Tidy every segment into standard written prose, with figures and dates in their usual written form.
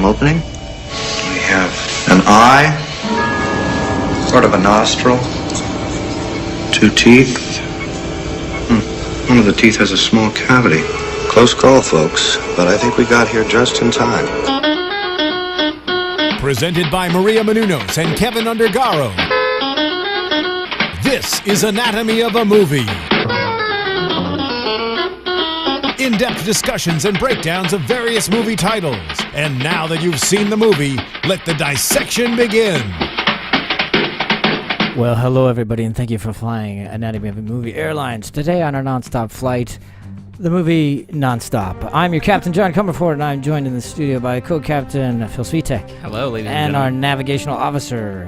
I'm opening. We have an eye, sort of a nostril, 2 teeth. One of the teeth has a small cavity. Close call, folks, but I think we got here just in time. Presented by Maria Menounos and Kevin Undergaro. This is Anatomy of a Movie. In-depth discussions and breakdowns of various movie titles. And now that you've seen the movie, let the dissection begin. Well, hello everybody, and thank you for flying Anatomy of a Movie Airlines. Today on our non-stop flight, the movie Non-Stop. I'm your Captain John Comerford, and I'm joined in the studio by co-captain Phil Svitek. Hello, ladies and our navigational officer,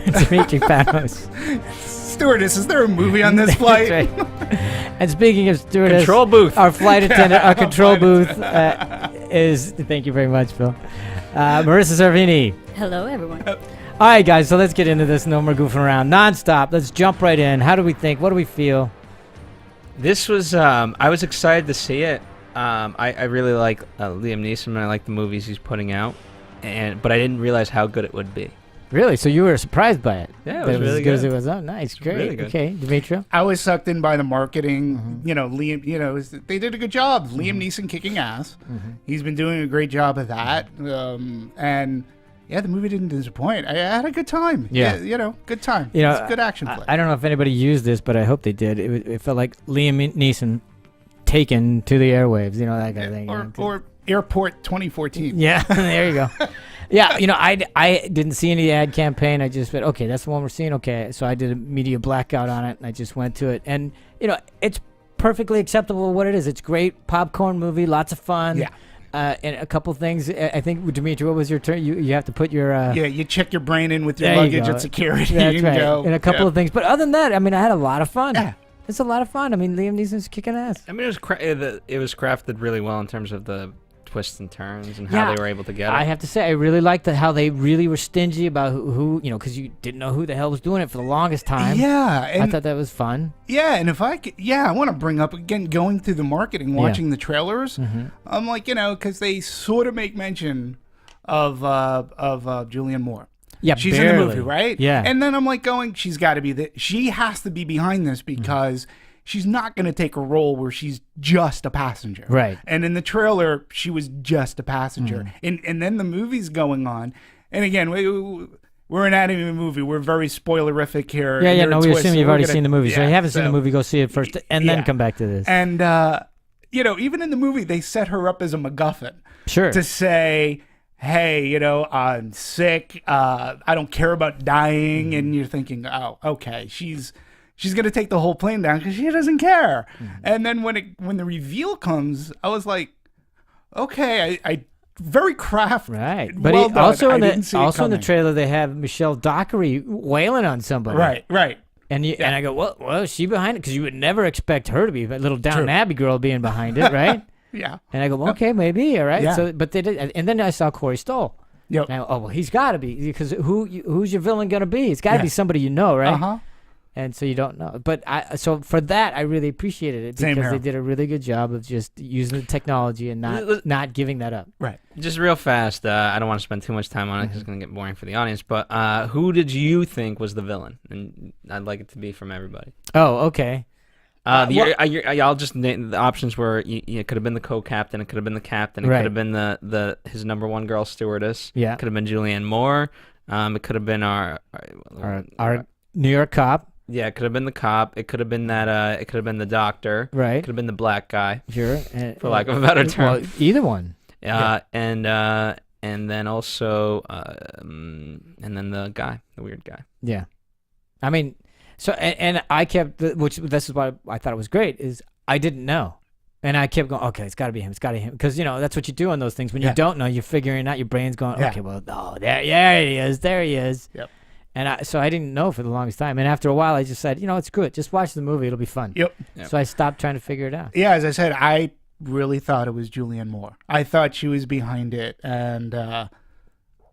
Dimitri Panos. Stewardess, is there a movie on this flight? That's right. And speaking of stewardess, control booth. Our flight attendant, our control booth is, thank you very much, Phil, Marissa Servini. Hello, everyone. All right, guys, so let's get into this. No more goofing around. Non-stop. Let's jump right in. How do we think? What do we feel? This was, I was excited to see it. I really like Liam Neeson, and I like the movies he's putting out, but I didn't realize how good it would be. Really? So you were surprised by it? Yeah, it was really as good good. as it was. Oh, nice. Great. Really good. Okay, Dimitri? I was sucked in by the marketing. You know, Liam, they did a good job. Liam Neeson kicking ass. He's been doing a great job of that. And yeah, the movie didn't disappoint. I had a good time. Yeah. Good time. You know, It's a good action flick. I don't know if anybody used this, but I hope they did. It felt like Liam Neeson taken to the airwaves, that kind of thing. Or Airport 2014. Yeah, there you go. Yeah, I didn't see any ad campaign. I just went, okay, that's the one we're seeing. Okay, so I did a media blackout on it, and I just went to it. And, it's perfectly acceptable what it is. It's great popcorn movie, lots of fun. Yeah. And a couple things. I think, Dimitri, what was your turn? You have to put your... yeah, you check your brain in with your luggage at security. That's right. Go. And a couple of things. But other than that, I had a lot of fun. Yeah. It's a lot of fun. Liam Neeson's kicking ass. It was crafted really well in terms of the twists and turns and how they were able to get it. I have to say, I really liked how they really were stingy about who because you didn't know who the hell was doing it for the longest time. Yeah. I thought that was fun. Yeah, and if I could, I want to bring up again, going through the marketing, watching the trailers. I'm like, because they sort of make mention of Julianne Moore. Yeah, she's barely. in the movie, right? Yeah. And then I'm like she's got to be she has to be behind this because she's not going to take a role where she's just a passenger. Right. And in the trailer, she was just a passenger. And then the movie's going on. And again, we're an anime movie. We're very spoilerific here. Yeah, no, we assume you've already seen the movie. So if you haven't seen so- the movie, go see it first and then come back to this. And, even in the movie, they set her up as a MacGuffin. Sure. To say, hey, I'm sick. I don't care about dying. And you're thinking, oh, okay, she's going to take the whole plane down because she doesn't care. And then when the reveal comes, I was like, okay, I very crafty. Right. But well done. also I in didn't see it in the coming. trailer, they have Michelle Dockery wailing on somebody. Right. And I go, well, is she behind it? Because you would never expect her to be a little Downton Abbey girl being behind it, right? Yeah. And I go, well, okay, maybe, all right. Yeah. So, but they did, and then I saw Corey Stoll. Yep. And I go, oh, well, he's got to be, because who's your villain going to be? It's got to be somebody you know, right? Uh-huh. And so you don't know. But so for that, I really appreciated it Same because here. they did a really good job of just using the technology and not giving that up. Right. Just real fast, I don't want to spend too much time on it because it's going to get boring for the audience, but who did you think was the villain? And I'd like it to be from everybody. Oh, okay. I'll just name the options were it could have been the co-captain, it could have been the captain, it Right. could have been his number one girl stewardess. Yeah. It could have been Julianne Moore. It could have been our New York cop. Yeah, it could have been the cop. It could have been that. It could have been the doctor. Right. It could have been the black guy. Sure. For lack of a better term. Well, either one. And then also and then the guy, the weird guy. Yeah. So and I kept, which this is what I thought it was great, is I didn't know. And I kept going, okay, it's got to be him. It's got to be him. Because, that's what you do on those things. When you don't know, you're figuring out, your brain's going, okay, well, there he is. There he is. Yep. And so I didn't know for the longest time. And after a while, I just said, it's good. Just watch the movie. It'll be fun. Yep. So I stopped trying to figure it out. Yeah, as I said, I really thought it was Julianne Moore. I thought she was behind it. And, I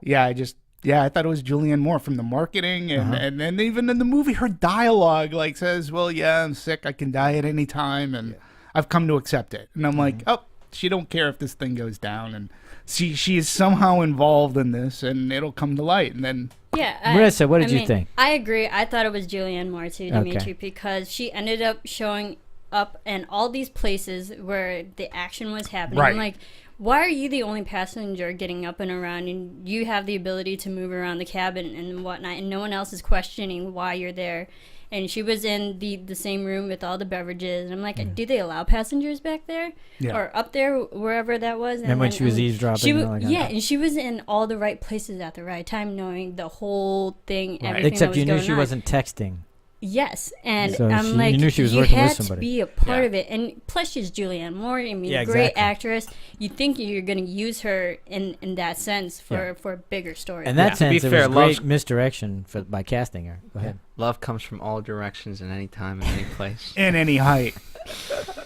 thought it was Julianne Moore from the marketing. And then even in the movie, her dialogue, says, well, yeah, I'm sick. I can die at any time. And I've come to accept it. And I'm like, oh, she don't care if this thing goes down, and she is somehow involved in this, and it'll come to light, and then. Yeah, Marissa, what did you think? I agree. I thought it was Julianne Moore too, Dimitri, Okay. because she ended up showing up in all these places where the action was happening. Right. I'm like, why are you the only passenger getting up and around, and you have the ability to move around the cabin and whatnot, and no one else is questioning why you're there? And she was in the same room with all the beverages. And I'm like, do they allow passengers back there? Yeah. Or up there, wherever that was? And when she was eavesdropping She and all that kind of stuff. and she was in all the right places at the right time, knowing the whole thing, everything that Except was you knew going she on. wasn't texting. Yes, and So I'm you like, knew she was you working with had to somebody. be a part of it, and plus she's Julianne Moore. I mean, Yeah, great exactly. actress. You think you're going to use her in that sense for a bigger story. In that To be sense, it fair, was Love's- great misdirection by casting her. Go ahead. Love comes from all directions and any time and any place. In any height,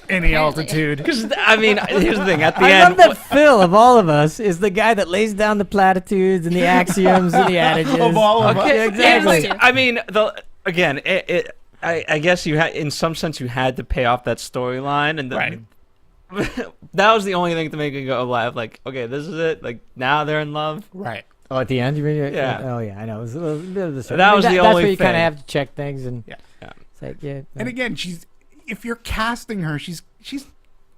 any altitude. Because I mean, here's the thing. At the I end, love that Phil, of all of us, is the guy that lays down the platitudes and the axioms and the adages. Of all of us. Yeah, exactly. Yeah. I mean, again, I guess you had, in some sense, you had to pay off that storyline, and Right. that was the only thing to make it go live. Like, okay, this is it. Like, now they're in love. Right. Oh, at the end, you mean? Yeah. Oh, yeah, I know. It was a little bit of the So that was the That's only where you kind of thing. have to check things, and Yeah. it's like, yeah. And again, if you're casting her, she's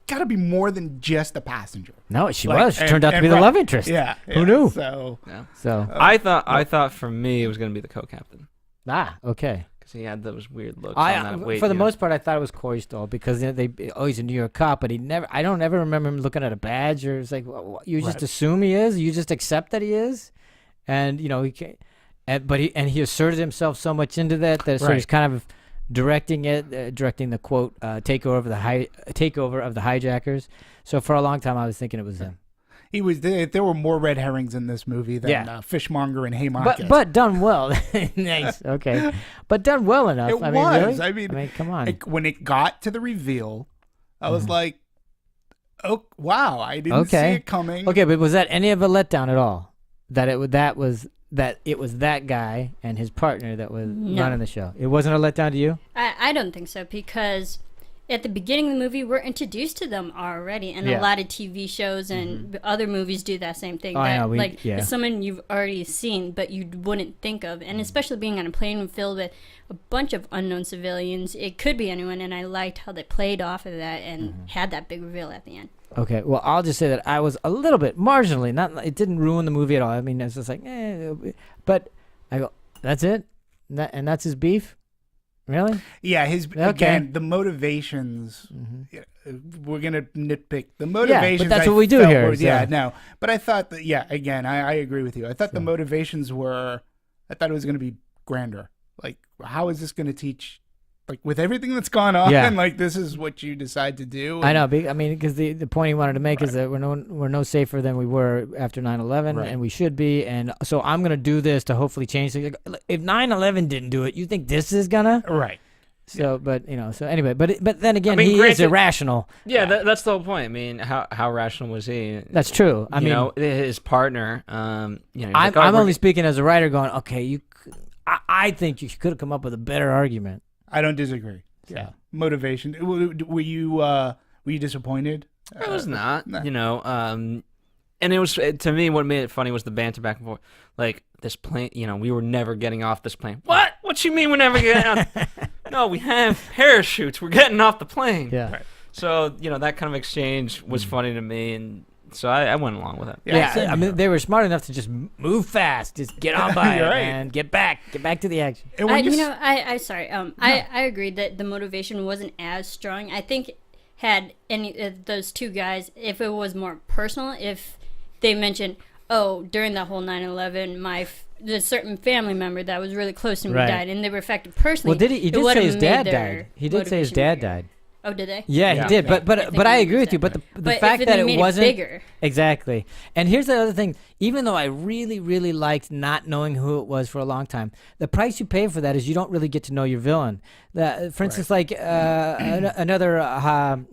got to be more than just a passenger. No, she Like, was. She and- turned out to and be the right. love interest. Yeah. Who knew? So So, I thought for me it was gonna be the co-captain okay. because he had those weird looks on that weight. For the most part, I thought it was Corey Stoll because he's a New York cop, but I don't ever remember him looking at a badge, or it's like, you just Right. assume he is, you just accept that he is, and he can't, he asserted himself so much into that so Right. he's kind of directing the quote takeover of the hijackers. So for a long time, I was thinking it was him. he was. There were more red herrings in this movie than Yeah. Fishmonger and Haymarket. But done well. Nice. Okay. But done well enough. It I mean, was. really? I mean, come on. when it got to the reveal, I Mm-hmm. was like, "Oh wow! I didn't see it coming." Okay, but was that any of a letdown at all? That it was that guy and his partner that was No. running the show. It wasn't a letdown to you? I don't think so, because at the beginning of the movie, we're introduced to them already, and Yeah. a lot of TV shows and other movies do that same thing. Oh, I know, It's someone you've already seen, but you wouldn't think of, and especially being on a plane filled with a bunch of unknown civilians, it could be anyone. And I liked how they played off of that and had that big reveal at the end. Okay, well, I'll just say that I was a little bit marginally, it didn't ruin the movie at all. I mean, it's just like, but I go, that's it? And that's his beef? Really? Yeah, again, the motivations. We're gonna nitpick the motivations. that's I what we do felt here, were- yeah, so. no, but I thought that. Yeah, again, I agree with you. I thought the motivations were. I thought it was gonna be grander. Like, how is this gonna teach? Like, with everything that's gone on, Yeah. like, this is what you decide to do. I know. I mean, because the point he wanted to make is that we're no safer than we were after 9/11, Right. and we should be. And so I'm gonna do this to hopefully change things. Like, if 9/11 didn't do it, you think this is gonna? Right. So, but so anyway, but then again, I mean, he is granted- irrational. Yeah, that's the whole point. I mean, how rational was he? That's true. I You mean, know, his partner. He's I'm, like, "Oh, I'm we're only speaking as a writer, going, okay, I think you could have come up with a better argument. I don't disagree. Yeah, motivation. Were you disappointed? I was not, nah. and it was, to me, what made it funny was the banter back and forth. Like, this plane, we were never getting off this plane. What? What you mean we're never getting off? No, we have parachutes. We're getting off the plane. Yeah. Right. So, that kind of exchange was funny to me, and so I went along with it. Yeah, same I mean, they were smart enough to just move fast, just get on by it, You're right. and get back to the action. And when I agree that the motivation wasn't as strong. I think had any of those two guys, if it was more personal, if they mentioned, oh, during that whole 9/11, the certain family member that was really close to me Right. died, and they were affected personally. Well, he it did would've say his made dad their died. He did say his motivation dad bigger. died. Oh, did they? Yeah, Yeah. he did. Okay. But I think I he agree with you. said But the But fact if that they it made wasn't bigger. exactly. And here's the other thing. Even though I really, really liked not knowing who it was for a long time, the price you pay for that is you don't really get to know your villain. For instance, like another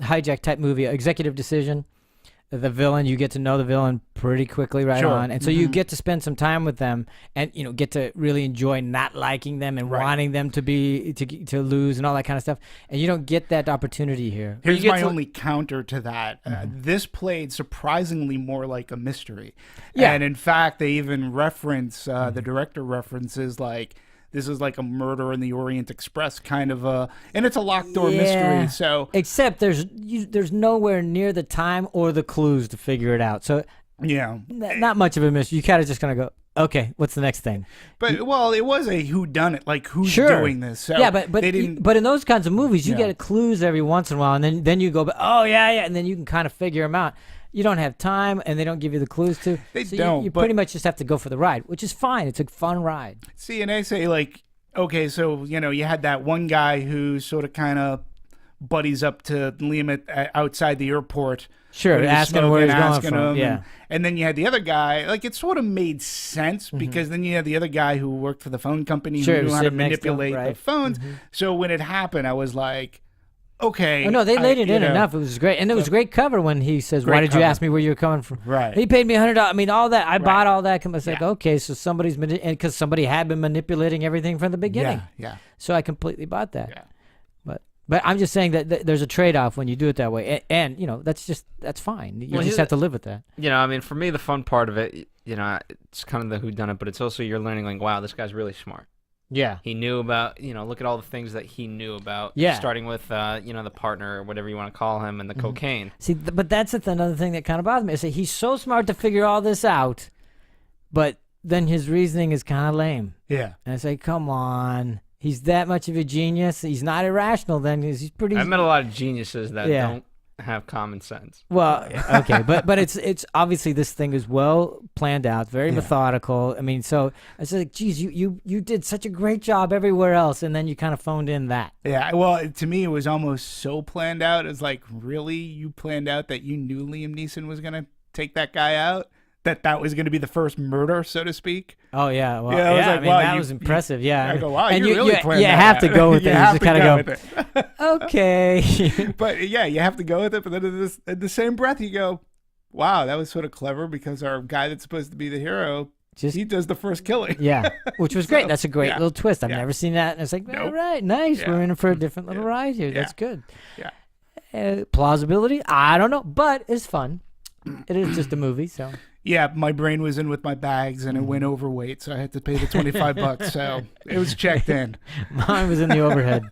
hijack type movie, Executive Decision. the villain, you get to know the villain pretty quickly right Sure. on. And so you get to spend some time with them and, get to really enjoy not liking them and wanting them to lose and all that kind of stuff. And you don't get that opportunity here. Here's my only counter to that. This played surprisingly more like a mystery. Yeah. And in fact, they even reference, the director references like, this is like a Murder in the Orient Express kind of and it's a locked door mystery. So except there's nowhere near the time or the clues to figure it out. So yeah, not much of a mystery. You kind of just gonna go, okay, what's the next thing? But it was a whodunit, like who's doing this. So yeah, but they didn't. But in those kinds of movies, you get clues every once in a while, and then you go, oh yeah, and then you can kind of figure them out. You don't have time, and they don't give you the clues to. They so don't. You pretty much just have to go for the ride, which is fine. It's a fun ride. See, and they say like, okay, so you had that one guy who sort of kind of buddies up to Liam outside the airport. Sure, asking where he's going from. Yeah, and then you had the other guy. Like it sort of made sense because then you had the other guy who worked for the phone company who knew how to manipulate the phones. So when it happened, I was like, okay. Oh, no, they laid it in enough. It was great. And it was a great cover when he says, why did you ask me where you're coming from? Right. He paid me $100. I mean, all that. I bought all that. I was like, okay, so somebody's been, because somebody had been manipulating everything from the beginning. Yeah. So I completely bought that. Yeah. But I'm just saying that there's a trade-off when you do it that way. And that's fine. You just have to live with that. I mean, for me, the fun part of it, it's kind of the whodunit, but it's also you're learning, like, wow, this guy's really smart. Yeah. He knew about, look at all the things that he knew about. Yeah. Starting with, the partner or whatever you want to call him and the cocaine. See, but that's another thing that kind of bothers me. Is that he's so smart to figure all this out, but then his reasoning is kind of lame. Yeah. And I say, come on. He's that much of a genius. He's not irrational then. He's pretty... I've met a lot of geniuses that don't have common sense. Well, okay, but it's obviously this thing is well planned out, very methodical. I mean, so I was like, geez, you did such a great job everywhere else, and then you kind of phoned in that. Yeah, well, to me, it was almost so planned out. It's like, really? You planned out that you knew Liam Neeson was going to take that guy out? That was going to be the first murder, so to speak? Oh, yeah. Well, I was like, I mean, wow, that was impressive, yeah. I go, wow, and you really planned you that have out. to go with it. You have just to kind go of with it. Okay. But, yeah, you have to go with it. But then in the same breath, you go, wow, that was sort of clever because our guy that's supposed to be the hero, he does the first killing. Yeah, which was great. That's a great little twist. I've never seen that. And it's like, all right, nice. Yeah. We're in for a different little ride here. That's good. Yeah. Plausibility? I don't know, but it's fun. It is just a movie, so... Yeah, my brain was in with my bags and it went overweight, so I had to pay the $25. So it was checked in. Mine was in the overhead.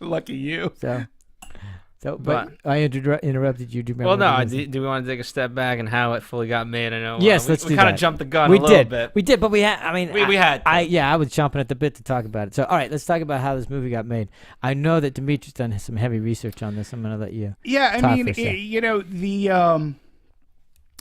Lucky you. But I interrupted you. Do you remember? Well, no. Do we want to take a step back and how it fully got made? I know. Yes, let's do that. We kind of jumped the gun a little bit. We did, but we had. I mean, we had. I was chomping at the bit to talk about it. So, all right, let's talk about how this movie got made. I know that Dimitri's done some heavy research on this. I'm going to let you. Yeah, I mean, the.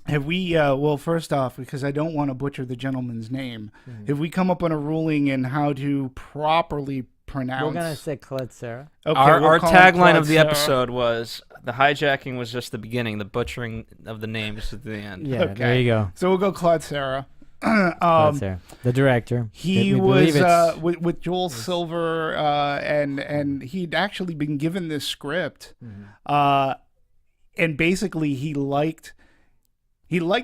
Have we, well, first off, because I don't want to butcher the gentleman's name, have we come up on a ruling in how to properly pronounce? We're going to say Claude Sarah. Okay, our tagline of the Sarah. episode was, the hijacking was just the beginning, the butchering of the name just at the end. Yeah, okay. There you go. So we'll go Claude Sarah. Claude Sarah, the director. He was with Joel Silver, and he'd actually been given this script, and basically he liked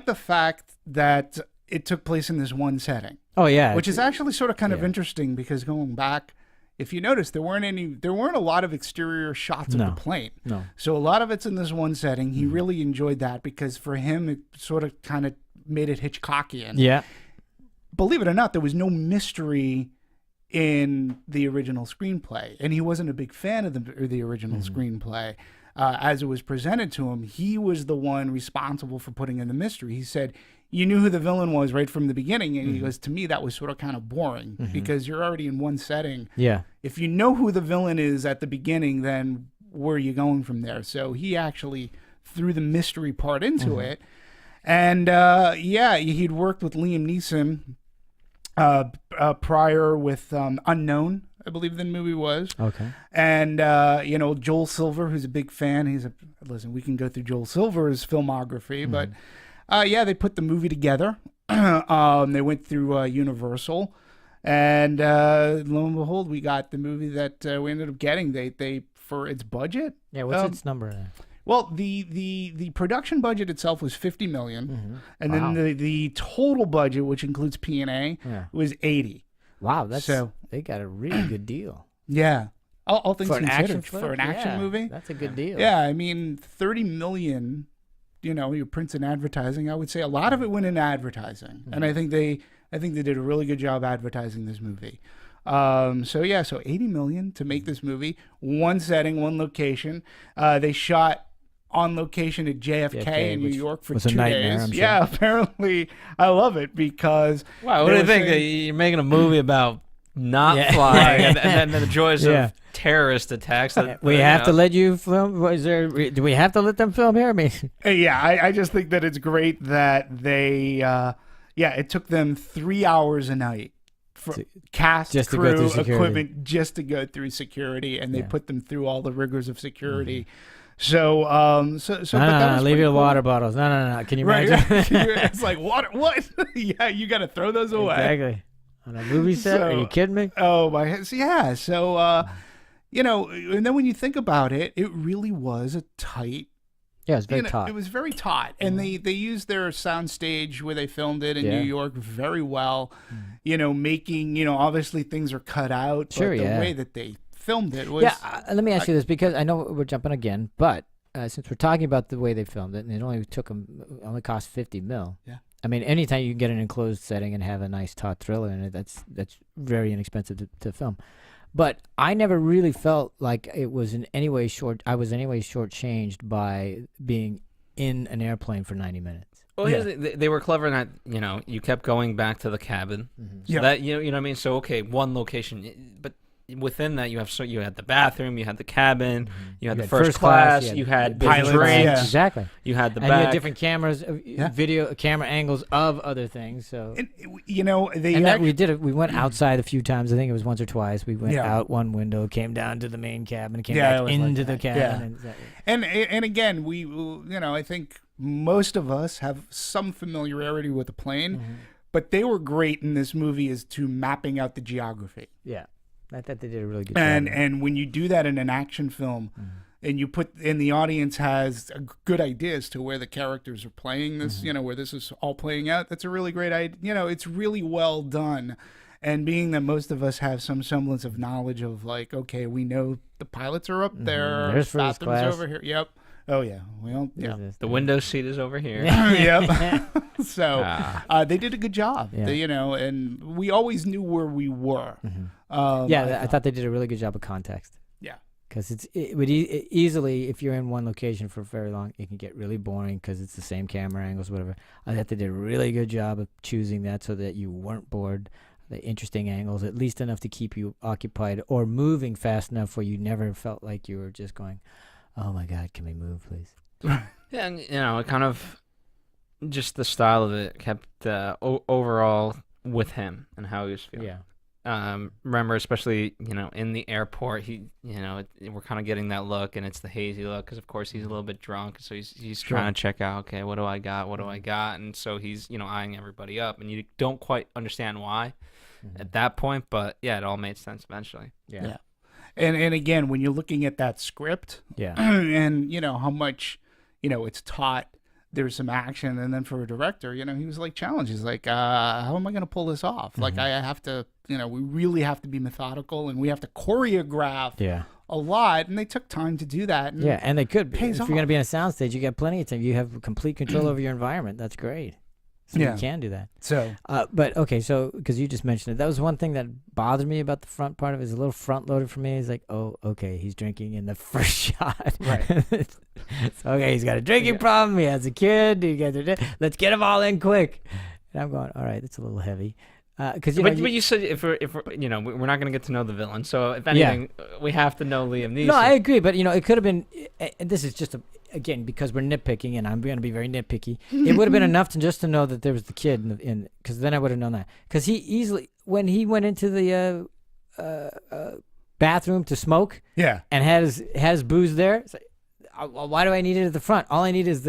the fact that it took place in this one setting. Oh yeah, which is actually sort of kind of interesting because going back, if you notice, there weren't a lot of exterior shots of the plane. No. So a lot of it's in this one setting. He really enjoyed that because for him it sort of kind of made it Hitchcockian. Yeah. Believe it or not, there was no mystery in the original screenplay, and he wasn't a big fan of the original screenplay. As it was presented to him, he was the one responsible for putting in the mystery. He said, you knew who the villain was right from the beginning. And he goes, to me, that was sort of kind of boring because you're already in one setting. Yeah. If you know who the villain is at the beginning, then where are you going from there? So he actually threw the mystery part into it. And he'd worked with Liam Neeson prior with Unknown, I believe the movie was. Okay. And, Joel Silver, who's a big fan. Listen, we can go through Joel Silver's filmography, but they put the movie together. They went through Universal, and lo and behold, we got the movie that we ended up getting. They for its budget. Yeah, what's its number? Well, the production budget itself was $50 million, and then the total budget, which includes P&A, was $80. Wow, So they got a really good deal. Yeah, all things For an considered, action flick? for an action Yeah, movie. that's a good deal. Yeah, I mean, $30 million. Your prints and advertising. I would say a lot of it went into advertising, and I think they did a really good job advertising this movie. So $80 million to make this movie. One setting, one location. They shot on location at JFK in New York for was 2 a nightmare, days. I'm sure. Yeah, apparently I love it because. Wow, what do you think? You're making a movie about not flying and then the joys of terrorist attacks. We have to let you film. Do we have to let them film here? I mean, I just think that it's great that they. It took them 3 hours a night. Cast, just to go crew, through security. equipment, just to go through security, and they put them through all the rigors of security. So, no, leave your water bottles. No. Can you imagine? It's like water. What? Yeah, you got to throw those away. Exactly. On a movie set? Are you kidding me? Oh my! Yeah. So, and then when you think about it, it really was a tight. Yeah, it was very taut. It was very taut, and they used their soundstage where they filmed it in New York very well. Making obviously things are cut out, but the way that they filmed it was. Yeah, let me ask you this, because I know we're jumping again, but since we're talking about the way they filmed it, and it only cost $50 million. Yeah. I mean, anytime you can get an enclosed setting and have a nice taut thriller in it, that's very inexpensive to film. But I never really felt like it was in any way shortchanged by being in an airplane for 90 minutes. Well, they were clever in that, you kept going back to the cabin. So that, you know what I mean? So, okay, one location, but within that you had the bathroom, you had the cabin, you had the first class, you had pilots, drinks, exactly. You had the and back. you had different cameras, video camera angles of other things. So we went outside a few times. I think it was once or twice. We went out one window, came down to the main cabin, came back into the cabin. And again, I think most of us have some familiarity with the plane, but they were great in this movie as to mapping out the geography. Yeah. I thought they did a really good job. And when you do that in an action film, and the audience has a good idea as to where the characters are playing this, where this is all playing out, that's a really great idea. It's really well done. And being that most of us have some semblance of knowledge of like, okay, we know the pilots are up there, there's first bathrooms class over here. Yep. Oh yeah. Well, The window seat is over here. Yep. So they did a good job. Yeah. And we always knew where we were. I thought they did a really good job of context. Yeah. Because it would easily, if you're in one location for very long, it can get really boring because it's the same camera angles, whatever. I thought they did a really good job of choosing that so that you weren't bored. The interesting angles, at least enough to keep you occupied or moving fast enough where you never felt like you were just going, oh my God, can we move, please? Yeah, and it kind of just the style of it kept overall with him and how he was feeling. Yeah. Remember, especially in the airport, we're kind of getting that look, and it's the hazy look because of course he's a little bit drunk, so he's trying to check out. Okay, what do I got? And so he's eyeing everybody up, and you don't quite understand why at that point, but yeah, it all made sense eventually. Yeah. And again, when you're looking at that script, and how much it's taught. There's some action, and then for a director, he was like challenged. He's like, how am I going to pull this off? Like, I have to, we really have to be methodical, and we have to choreograph a lot, and they took time to do that. And and they could. If pays you're going to be on a soundstage, you got plenty of time. You have complete control over your environment. That's great. So you can do that. So, but okay, so because you just mentioned it, that was one thing that bothered me about the front part of it. Is a little front loaded for me. It's like, oh, okay, he's drinking in the first shot. Right. Okay, he's got a drinking problem. He has a kid. Let's get him all in quick. And I'm going, all right, that's a little heavy. But you said if we're we're not going to get to know the villain, so if anything, we have to know Liam Neeson. No, I agree, but it could have been. And this is just again because we're nitpicking, and I'm going to be very nitpicky. It would have been enough to know that there was the kid in because then I would have known that because he easily when he went into the bathroom to smoke, and had his booze there. It's like, why do I need it at the front? All I need is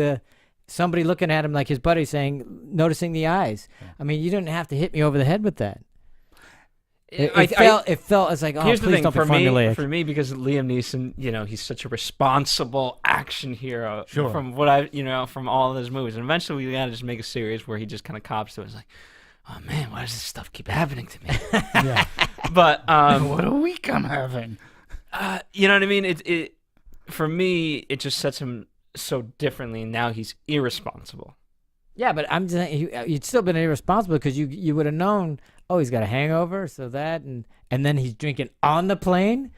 somebody looking at him like his buddy saying, noticing the eyes. I mean, you didn't have to hit me over the head with that. It felt it's like, oh, here's the please thing don't be for me. formulaic. For me, because Liam Neeson, he's such a responsible action hero. Sure. From what from all of his movies, and eventually we gotta just make a series where he just kind of cops to it. It's like, oh man, why does this stuff keep happening to me? Yeah. But What a week I'm having. you know what I mean? It for me, it just sets him so differently. And now he's irresponsible. Yeah, but I'm just saying, you'd still been irresponsible because you would have known. Oh, he's got a hangover, so that and then he's drinking on the plane,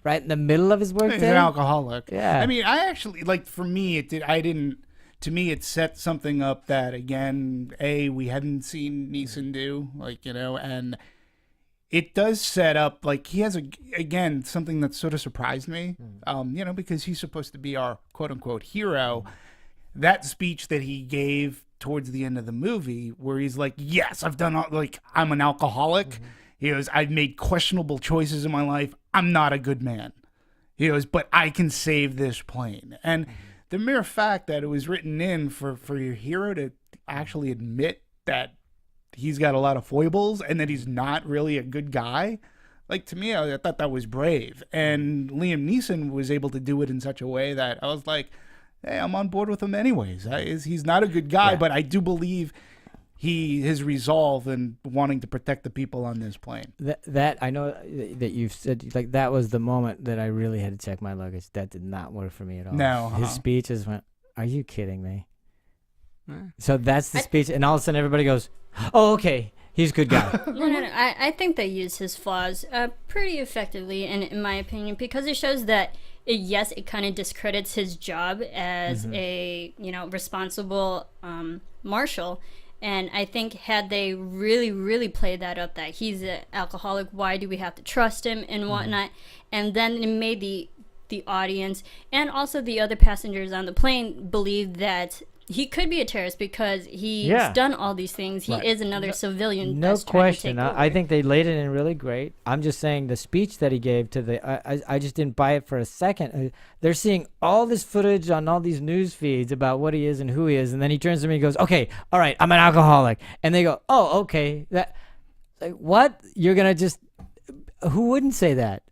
right in the middle of his workday. He's an alcoholic. Yeah. I mean, I actually for me it did. I didn't. To me, it set something up that again, we hadn't seen Neeson do, and it does set up he has again something that sort of surprised me, because he's supposed to be our quote unquote hero. That speech that he gave towards the end of the movie, where he's like, "Yes, I've done I'm an alcoholic." He goes, "I've made questionable choices in my life. I'm not a good man." He goes, "But I can save this plane." And the mere fact that it was written in for your hero to actually admit that he's got a lot of foibles and that he's not really a good guy, to me, I thought that was brave. And Liam Neeson was able to do it in such a way that I was like, hey, I'm on board with him anyways. He's not a good guy, but I do believe his resolve in wanting to protect the people on this plane. That I know that you've said that was the moment that I really had to check my luggage. That did not work for me at all. No, his speech just went, "Are you kidding me?" So that's the speech, and all of a sudden everybody goes, "Oh, okay, he's a good guy." No. I think they use his flaws pretty effectively, in my opinion, because it shows that it kind of discredits his job as a responsible marshal. And I think had they really, really played that up, that he's an alcoholic, why do we have to trust him and whatnot, and then it made the audience and also the other passengers on the plane believe that he could be a terrorist because he's done all these things. He is another civilian. No that's trying to question. take over. I think they laid it in really great. I'm just saying the speech that he gave to I just didn't buy it for a second. They're seeing all this footage on all these news feeds about what he is and who he is, and then he turns to me and goes, "Okay, all right, I'm an alcoholic." And they go, "Oh, okay." What? You're gonna just? Who wouldn't say that?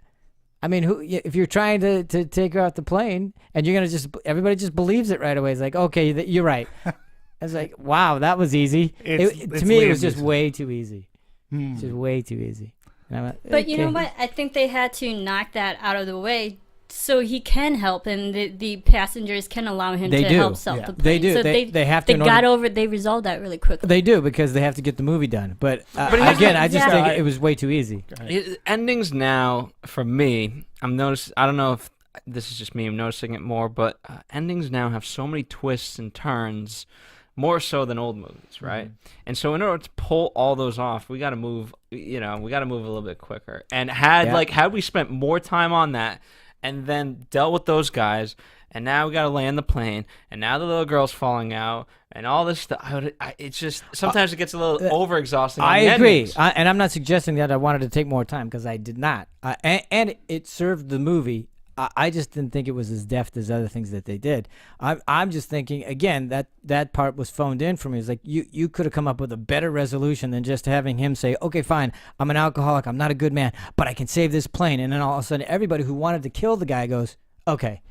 I mean, if you're trying to take her off the plane and you're going to everybody just believes it right away. It's like, okay, you're right. It's like, wow, that was easy. To me, it was just way too easy. Just way too easy. And I went, but you know what? I think they had to knock that out of the way so he can help and the passengers can allow him to help self the plane. They do. So they have to. They resolved that really quickly. They do because they have to get the movie done. But again, I just think it was way too easy. Endings now, for me, I don't know if this is just me, I'm noticing it more, but endings now have so many twists and turns, more so than old movies, right? And so in order to pull all those off, we got to move, we got to move a little bit quicker. And had we spent more time on that, and then dealt with those guys, and now we got to land the plane, and now the little girl's falling out, and all this stuff. It's just sometimes it gets a little overexhausting. I agree, and I'm not suggesting that I wanted to take more time because I did not, and it served the movie. I just didn't think it was as deft as other things that they did. I'm just thinking again that part was phoned in for me. It's like you could have come up with a better resolution than just having him say, "Okay, fine, I'm an alcoholic, I'm not a good man, but I can save this plane." And then all of a sudden, everybody who wanted to kill the guy goes, "Okay."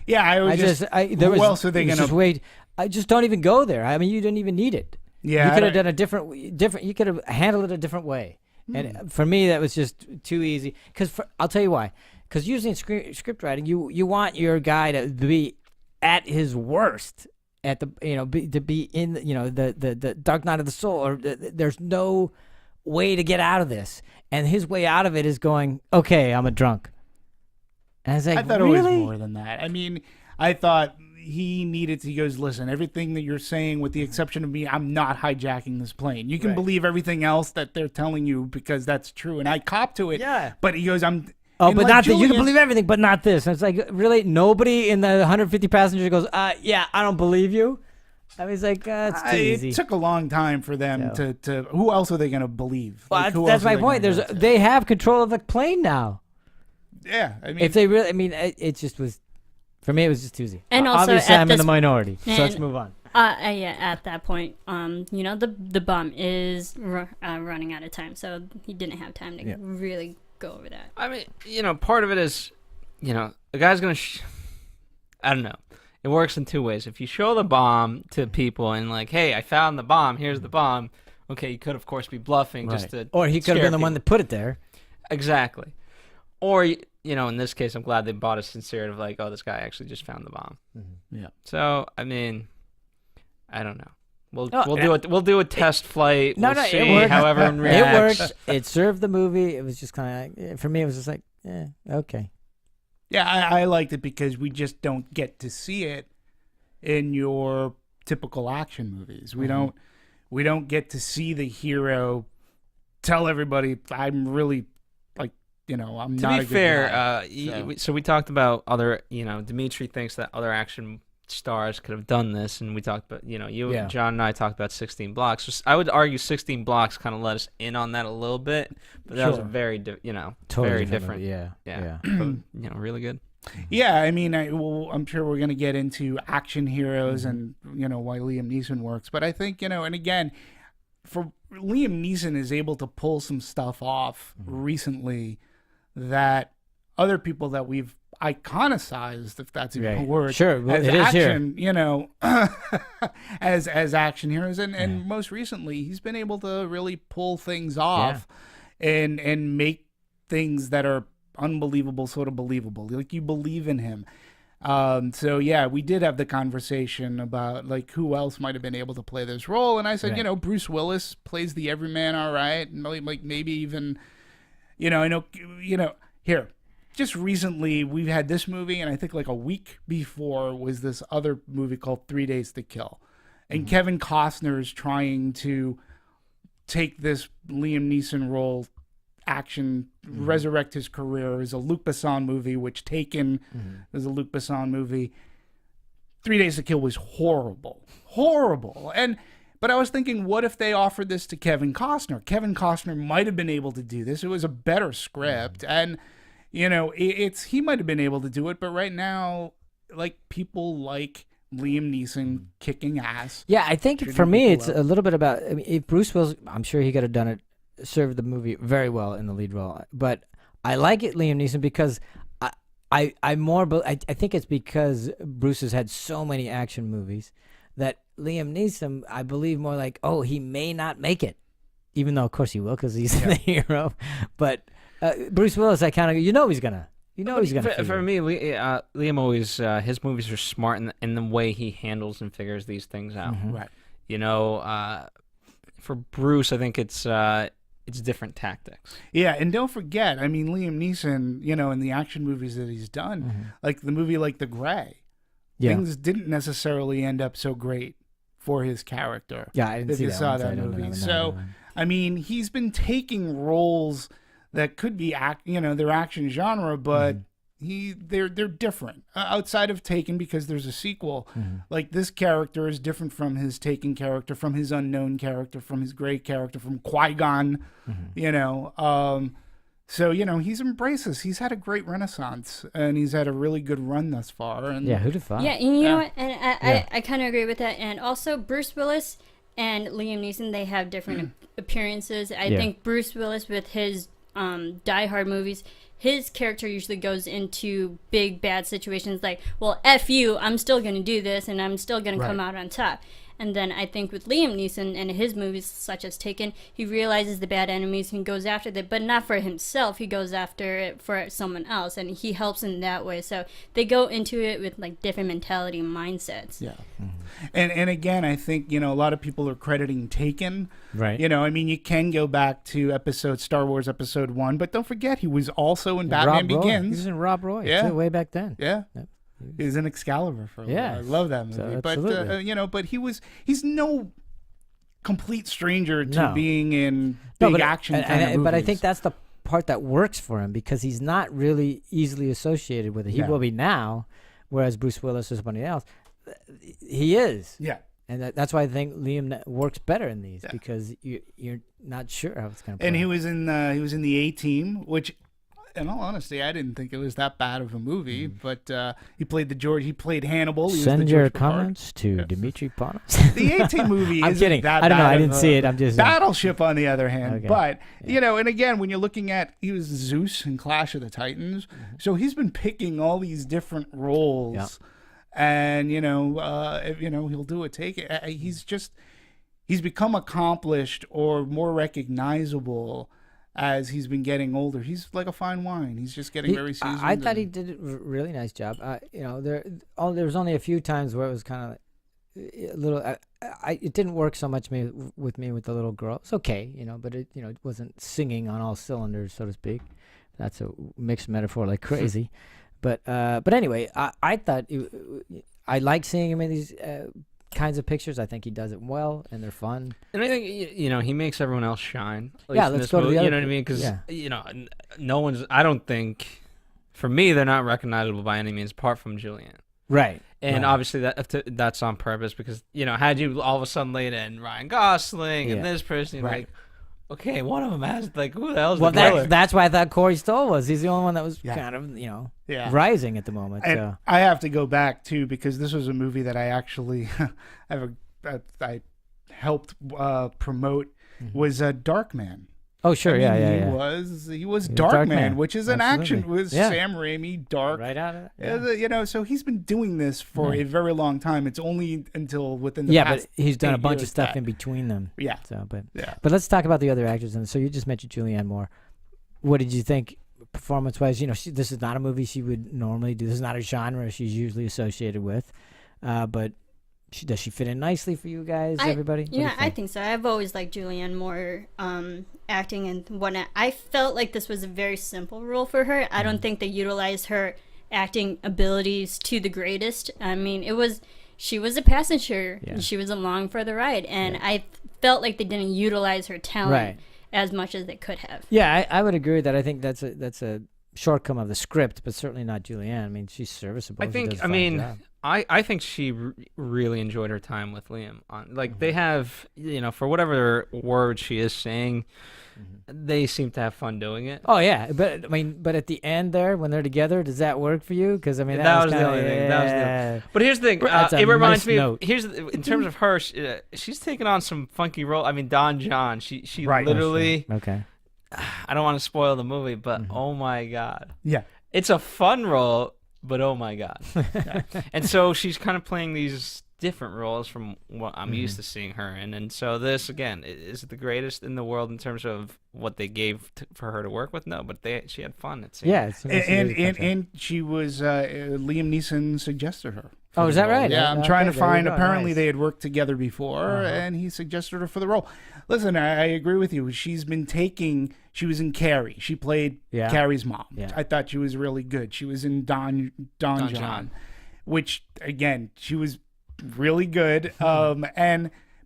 Yeah, who else are they going to wait? I just don't even go there. I mean, you didn't even need it. Yeah, you could have done a different. You could have handled it a different way. And for me, that was just too easy. Because I'll tell you why. Because usually in script writing, you want your guy to be at his worst, at the to be in the dark night of the soul, or there's no way to get out of this, and his way out of it is going, "Okay, I'm a drunk." And I was like, I thought really? it was more than that. I mean, I thought he goes, "Listen, everything that you're saying, with the exception of me, I'm not hijacking this plane. You can believe everything else that they're telling you because that's true." And I cop to it. Yeah. But he goes, Oh, but not that you can believe everything, but not this. And it's like, really, nobody in the 150 passengers goes, "Yeah, I don't believe you." I was like, it's too easy. It took a long time for them to. Who else are they going to believe? Well, that's my point. They have control of the plane now. Yeah, I mean, if they really, it just was. For me, it was just too easy. And also, obviously, I'm in the minority. So let's move on. Yeah, at that point, the bomb is running out of time, so he didn't have time to really go over that. I mean, part of it is, a guy's gonna. I don't know. It works in two ways. If you show the bomb to people and like, hey, I found the bomb. Here's the bomb. Okay, you could of course be bluffing just to. Or he could have been the one that put it there. Exactly. Or in this case, I'm glad they bought a sincerity of like, oh, this guy actually just found the bomb. Mm-hmm. Yeah. So I mean, I don't know. We'll do a test flight. We'll see it worked. how everyone reacts. It worked. It served the movie. It was just kind of like, for me, it was just like, okay. Yeah, I liked it because we just don't get to see it in your typical action movies. We don't get to see the hero tell everybody, I'm really like, I'm to not. To be a good fair, guy. So we talked about other, Dimitri thinks that other action stars could have done this, and we talked about, John and I talked about 16 Blocks. So I would argue 16 Blocks kind of let us in on that a little bit, but that was a very, totally very different. Movie. Yeah. But, really good. Yeah, I mean, I'm sure we're going to get into action heroes and, why Liam Neeson works. But I think, and again, for Liam Neeson is able to pull some stuff off recently that other people that we've iconicized, if that's even a word. Sure, well, as it is action, here. as action heroes. And most recently, he's been able to really pull things off and make things that are unbelievable sort of believable. Like, you believe in him. So yeah, we did have the conversation about like who else might have been able to play this role, and I said, Bruce Willis plays the everyman all right, and like maybe even, I know, here, just recently we've had this movie, and I think like a week before was this other movie called 3 Days to Kill, and Kevin Costner is trying to take this Liam Neeson role, action, resurrect his career. Is a Luc Besson movie, which Taken is a Luc Besson movie. 3 Days to Kill was horrible. But I was thinking, what if they offered this to Kevin Costner? Kevin Costner might have been able to do this. It was a better script, and he might have been able to do it. But right now, like, people like Liam Neeson kicking ass. Yeah, I think for me, it's a little bit about. I mean, if Bruce Willis, I'm sure he could have done it. Served the movie very well in the lead role, but I like it, Liam Neeson, because I think it's because Bruce has had so many action movies that Liam Neeson, I believe more like, oh, he may not make it, even though of course he will because he's the hero. But Bruce Willis, I kind of he's gonna. For me, Liam always his movies are smart in the way he handles and figures these things out. Right. For Bruce, I think it's different tactics. Yeah, and don't forget, I mean, Liam Neeson, in the action movies that he's done, like the movie like The Grey, things didn't necessarily end up so great for his character. Yeah, I didn't see that. If you saw that movie. So, I mean, he's been taking roles that could be, their action genre, but they're different outside of Taken, because there's a sequel. Like, this character is different from his Taken character, from his Unknown character, from his Grey character, from Qui-Gon. So he's embraced this. He's had a great renaissance, and he's had a really good run thus far. And who'd have thought? Yeah, and you know what? And I kind of agree with that. And also, Bruce Willis and Liam Neeson, they have different appearances. I think Bruce Willis, with his Die Hard movies, his character usually goes into big bad situations like, well, F you, I'm still going to do this, and I'm still going to come out on top. And then I think with Liam Neeson and his movies such as Taken, he realizes the bad enemies and goes after them, but not for himself. He goes after it for someone else, and he helps in that way. So they go into it with like different mentality and mindsets. Yeah. And again, I think, a lot of people are crediting Taken. Right. I mean, you can go back to Star Wars Episode 1, but don't forget he was also in Batman Begins. He was in Rob Roy too, way back then. Yeah. Yep. He was in Excalibur for a while. I love that movie. So, but but he's no complete stranger to being in big action kind of movies. But I think that's the part that works for him, because he's not really easily associated with it. He will be now, whereas Bruce Willis or somebody else, he is. Yeah. And that's why I think Liam works better in these, because you're not sure how it's going to play. And he was in the A-Team, which in all honesty, I didn't think it was that bad of a movie. But he played Hannibal. He was Send the your George Papard. comments to Dimitri Panos. The 18 movie I'm isn't kidding. that I don't know. bad I of didn't a- see it. I'm just Battleship, on the other hand. Okay. But, and again, when you're looking at, he was Zeus in Clash of the Titans. So he's been picking all these different roles. Yeah. And, he'll do it. He's become accomplished or more recognizable as he's been getting older. He's like a fine wine. He's just getting very seasoned. I thought he did a really nice job. There was only a few times where it was kind of like a little. It didn't work so much with me with the little girl. It's okay, but it wasn't singing on all cylinders, so to speak. That's a mixed metaphor like crazy. But anyway, I thought I like seeing him in these kinds of pictures. I think he does it well, and they're fun. And I think he makes everyone else shine. At Yeah, least in let's this go to the movie, other. You know what I mean? Because no one's. I don't think, for me, they're not recognizable by any means, apart from Julianne. Right. And right. obviously that's on purpose because had you all of a sudden laid in Ryan Gosling and this person, you're like, okay, one of them has who the hell's the killer? That's why I thought Corey Stoll was. He's the only one that was kind of rising at the moment. And so. I have to go back too because this was a movie that I actually I helped promote was Darkman. Oh sure, I mean, yeah. He was Darkman, which is an Absolutely. action with Sam Raimi, dark. Right out of it. So he's been doing this for a very long time. It's only until within the past but he's done a 8 bunch of years stuff that- in between them. Yeah. So, but Yeah. but let's talk about the other actors. And so you just mentioned Julianne Moore. What did you think performance-wise? This is not a movie she would normally do. This is not a genre she's usually associated with. But does she fit in nicely for you guys, everybody? What do you I think so. I've always liked Julianne Moore acting and whatnot. I felt like this was a very simple role for her. I don't think they utilized her acting abilities to the greatest. I mean, she was a passenger. Yeah. And she was along for the ride, and I felt like they didn't utilize her talent as much as they could have. Yeah, I would agree with that. I think that's a shortcome of the script, but certainly not Julianne. I mean, she's serviceable. I think. I think she really enjoyed her time with Liam. They have, for whatever word she is saying, they seem to have fun doing it. Oh yeah, but at the end there, when they're together, does that work for you? Because that was the only thing. That was the. But here's the thing. That's a It reminds nice me. note. In terms of her, she's taken on some funky role. I mean, Don John. She literally. Okay. I don't want to spoil the movie, but oh my god, Yeah. it's a fun role. But oh my god. And so she's kind of playing these different roles from what I'm used to seeing her in. And so this, again, is it the greatest in the world in terms of what they gave for her to work with? No, but she had fun, it seemed. Yeah. And she was Liam Neeson suggested her. Oh, is that right? Yeah, I'm Okay, trying to there you find. go, Apparently, nice. they had worked together before, and he suggested her for the role. Listen, I agree with you. She was in Carrie. She played Carrie's mom. Yeah. I thought she was really good. She was in Don John, which again, she was really good. But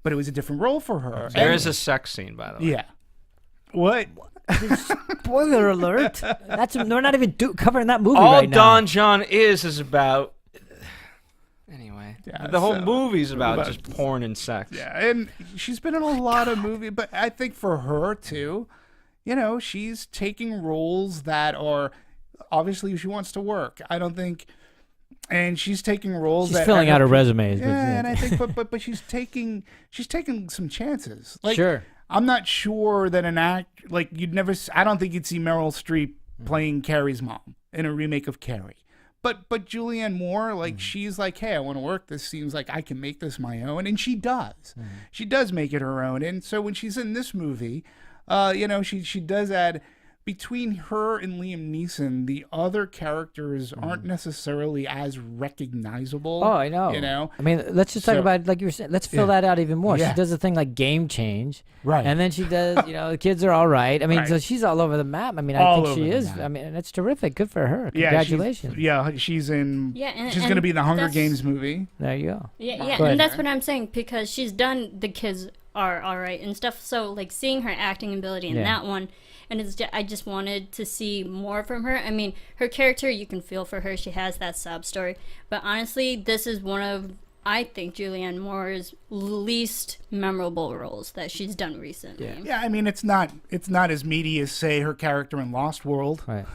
it was a different role for her. There is a sex scene, by the way. Yeah. What? Spoiler alert! They're not even covering that movie All right now. Don John is about. Anyway, Yeah, the whole so- movie's about but- just porn and sex. Yeah, and she's been in a lot of movies, but I think for her too, she's taking roles that are obviously she wants to work. I don't think, and she's taking roles. She's that filling are- out her resumes. Yeah, and I think, but she's taking some chances. Like, Sure. I'm not sure that an act like I don't think you'd see Meryl Streep Mm. playing Carrie's mom in a remake of Carrie. But Julianne Moore, like, she's like, hey, I want to work. This seems like I can make this my own. And she does. She does make it her own. And so when she's in this movie, she does add, between her and Liam Neeson, the other characters aren't necessarily as recognizable. Oh, I know. I mean, let's just talk So- about, like you were saying, let's fill that out even more. Yeah. She does a thing like Game Change. Right. And then she does, the kids are all right. I mean, Right. so she's all over the map. I mean, I All think she over the is. map. I mean, that's terrific. Good for her. Yeah, Congratulations. she's in. Yeah, and- she's going to and be in the Hunger that's- Games movie. There you go. Yeah, Go ahead. and that's what I'm saying because she's done The Kids Are Alright and stuff. So like seeing her acting ability in Yeah. that one, and I just wanted to see more from her. I mean, her character, you can feel for her. She has that sob story, but honestly, this is one of I think Julianne Moore's least memorable roles that she's done recently. Yeah, I mean it's not as meaty as say her character in Lost World. Right.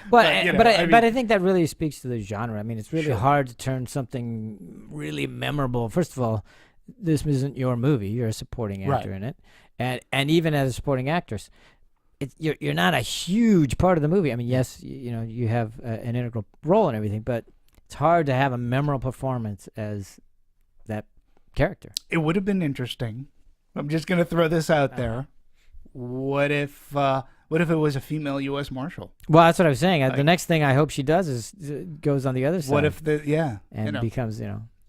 But you know, but I think that really speaks to the genre. I mean, it's really hard to turn something really memorable. First of all, this isn't your movie. You're a supporting actor in it, and even as a supporting actress, you're not a huge part of the movie. I mean, yes, you have an integral role and everything, but it's hard to have a memorable performance as that character. It would have been interesting. I'm just gonna throw this out there. What if it was a female U.S. Marshal? Well, that's what I was saying. The next thing I hope she does is goes on the other side. What if and becomes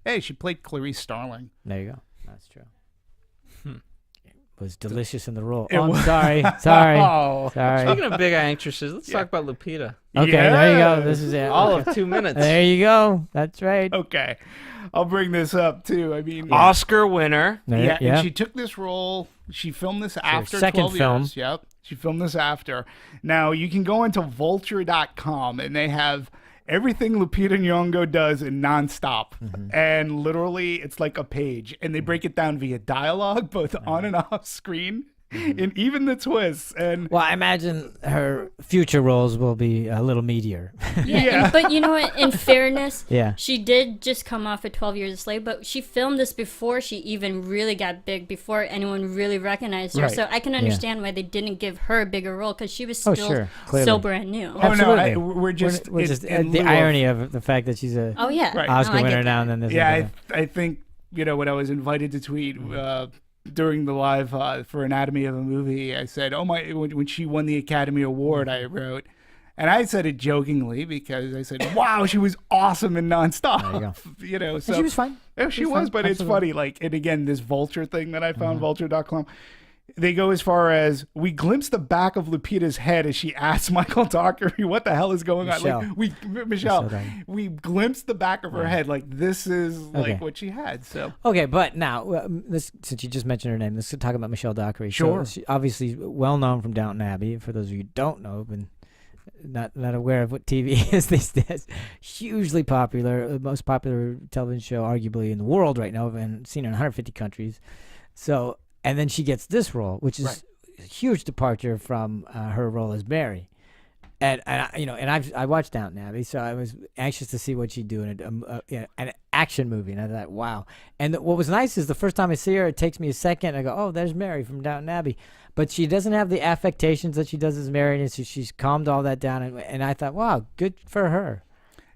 Hey, she played Clarice Starling. There you go. That's true. Was delicious in the role. It Oh, I'm was. sorry. Oh. Sorry. Speaking of big actresses, let's talk about Lupita. Okay, there you go. This is it. All of 2 minutes. There you go. That's right. Okay, I'll bring this up too. I mean, Oscar winner. There, and she took this role. She filmed this after second 12 film. years. Yep, she filmed this after. Now you can go into Vulture.com and they have everything Lupita Nyong'o does in nonstop, and literally it's like a page, and they break it down via dialogue, both on and off screen. And even the twists. And well, I imagine her future roles will be a little meatier. Yeah. But you know what? In fairness, Yeah. she did just come off of 12 Years a Slave, but she filmed this before she even really got big, before anyone really recognized her. Right. So I can understand why they didn't give her a bigger role, because she was still sure. Clearly. so brand new. oh Absolutely. no, we're just in the lieu irony of the fact that she's a Oh, yeah. Right. Oscar No, I get winner that. now and then this. yeah, I think when I was invited to tweet during the live for Anatomy of a Movie, I said, "Oh my!" When she won the Academy Award, I wrote, and I said it jokingly because I said, "Wow, she was awesome in Nonstop." There you So And she was fine. Yeah, she was, fine. but it's Absolutely. funny. And again, this Vulture thing that I found, Vulture.com. They go as far as, we glimpse the back of Lupita's head as she asks Michael Dockery what the hell is going on. Like Michelle, we glimpse the back of her head. Like, this is like what she had. So Okay, but now, since you just mentioned her name, let's talk about Michelle Dockery. Sure. So she obviously well known from Downton Abbey. For those of you who don't know, and not aware of what TV is these days, hugely popular, the most popular television show arguably in the world right now, and seen in 150 countries. So, and then she gets this role, which is a huge departure from her role as Mary. And I watched Downton Abbey, so I was anxious to see what she'd do in an action movie. And I thought, wow. And what was nice is the first time I see her, it takes me a second. I go, oh, there's Mary from Downton Abbey. But she doesn't have the affectations that she does as Mary, and so she's calmed all that down. And I thought, wow, good for her.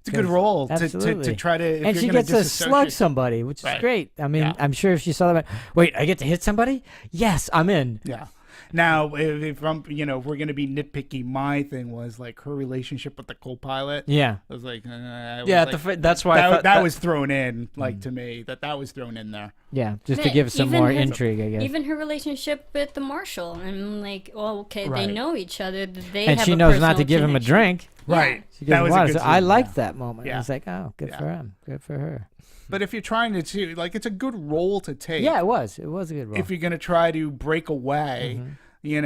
it's a good role to Absolutely. try to, if And you're she gonna gets to slug disassociate- somebody, which is Right. great. I mean, Yeah. I'm sure if she saw that, wait, I get to hit somebody? Yes, I'm in. Yeah. Now, if I'm, if we're gonna be nitpicky, my thing was like her relationship with the co-pilot. Yeah. I was like, That's why I thought that was thrown in, like to me, that was thrown in there. Yeah, just to Yeah, give some even more her- intrigue, I guess. Even her relationship with the marshal, and like, well, okay, Right. they know each other. They And have she a knows not to personal give him a connection. drink. Right. She gives him a water. good So I scene, liked yeah. that moment. Yeah. It's like, oh, good Yeah. for him. Good for her. But if you're trying to, like, it's a good role to take. Yeah, it was. It was a good role. If you're gonna try to break away, be in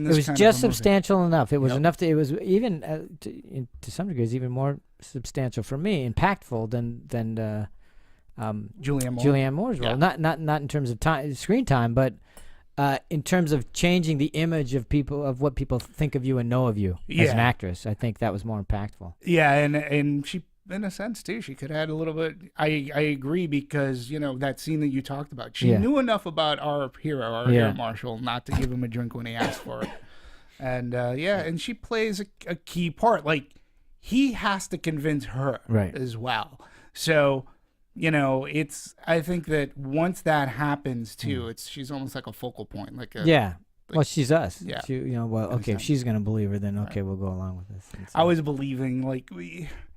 this. It was kind just of a movie. substantial enough. It was Yep. enough to. It was even to some degree, it's even more substantial for me, impactful than Julianne Moore. Julianne Moore's role. Yeah. Not in terms of time, screen time, but in terms of changing the image of people, of what people think of you and know of you as an Yeah. actress. I think that was more impactful. Yeah, and she, in a sense too, she could add a little bit. I agree, because that scene that you talked about, she Yeah. knew enough about our hero Marshall, not to give him a drink when he asked for it. And and she plays a key part. Like, he has to convince her Right. as well. So I think that once that happens too, she's almost like a focal point. Like a, Yeah. Well, she's us. Yeah. She, okay, if she's gonna believe her, then okay, we'll go along with this. And so- I was believing, like,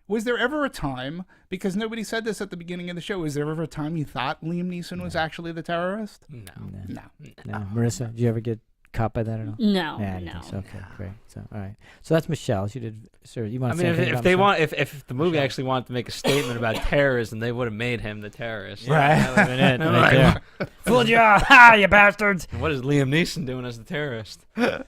was there ever a time, because nobody said this at the beginning of the show, was there ever a time you thought Liam Neeson was actually the terrorist? No. No. No. Marissa, did you ever get caught by that at all? No, Yeah, I didn't no. think so. Okay, great. So, all right. So that's Michelle. She did. Sir, you want I to say mean, anything if about they Michelle? want, if the movie actually wanted to make a statement about terrorism, they would have made him the terrorist. Right. That would have been it. I'm Right like, there. Fooled you! Ha! You bastards! What is Liam Neeson doing as the terrorist? That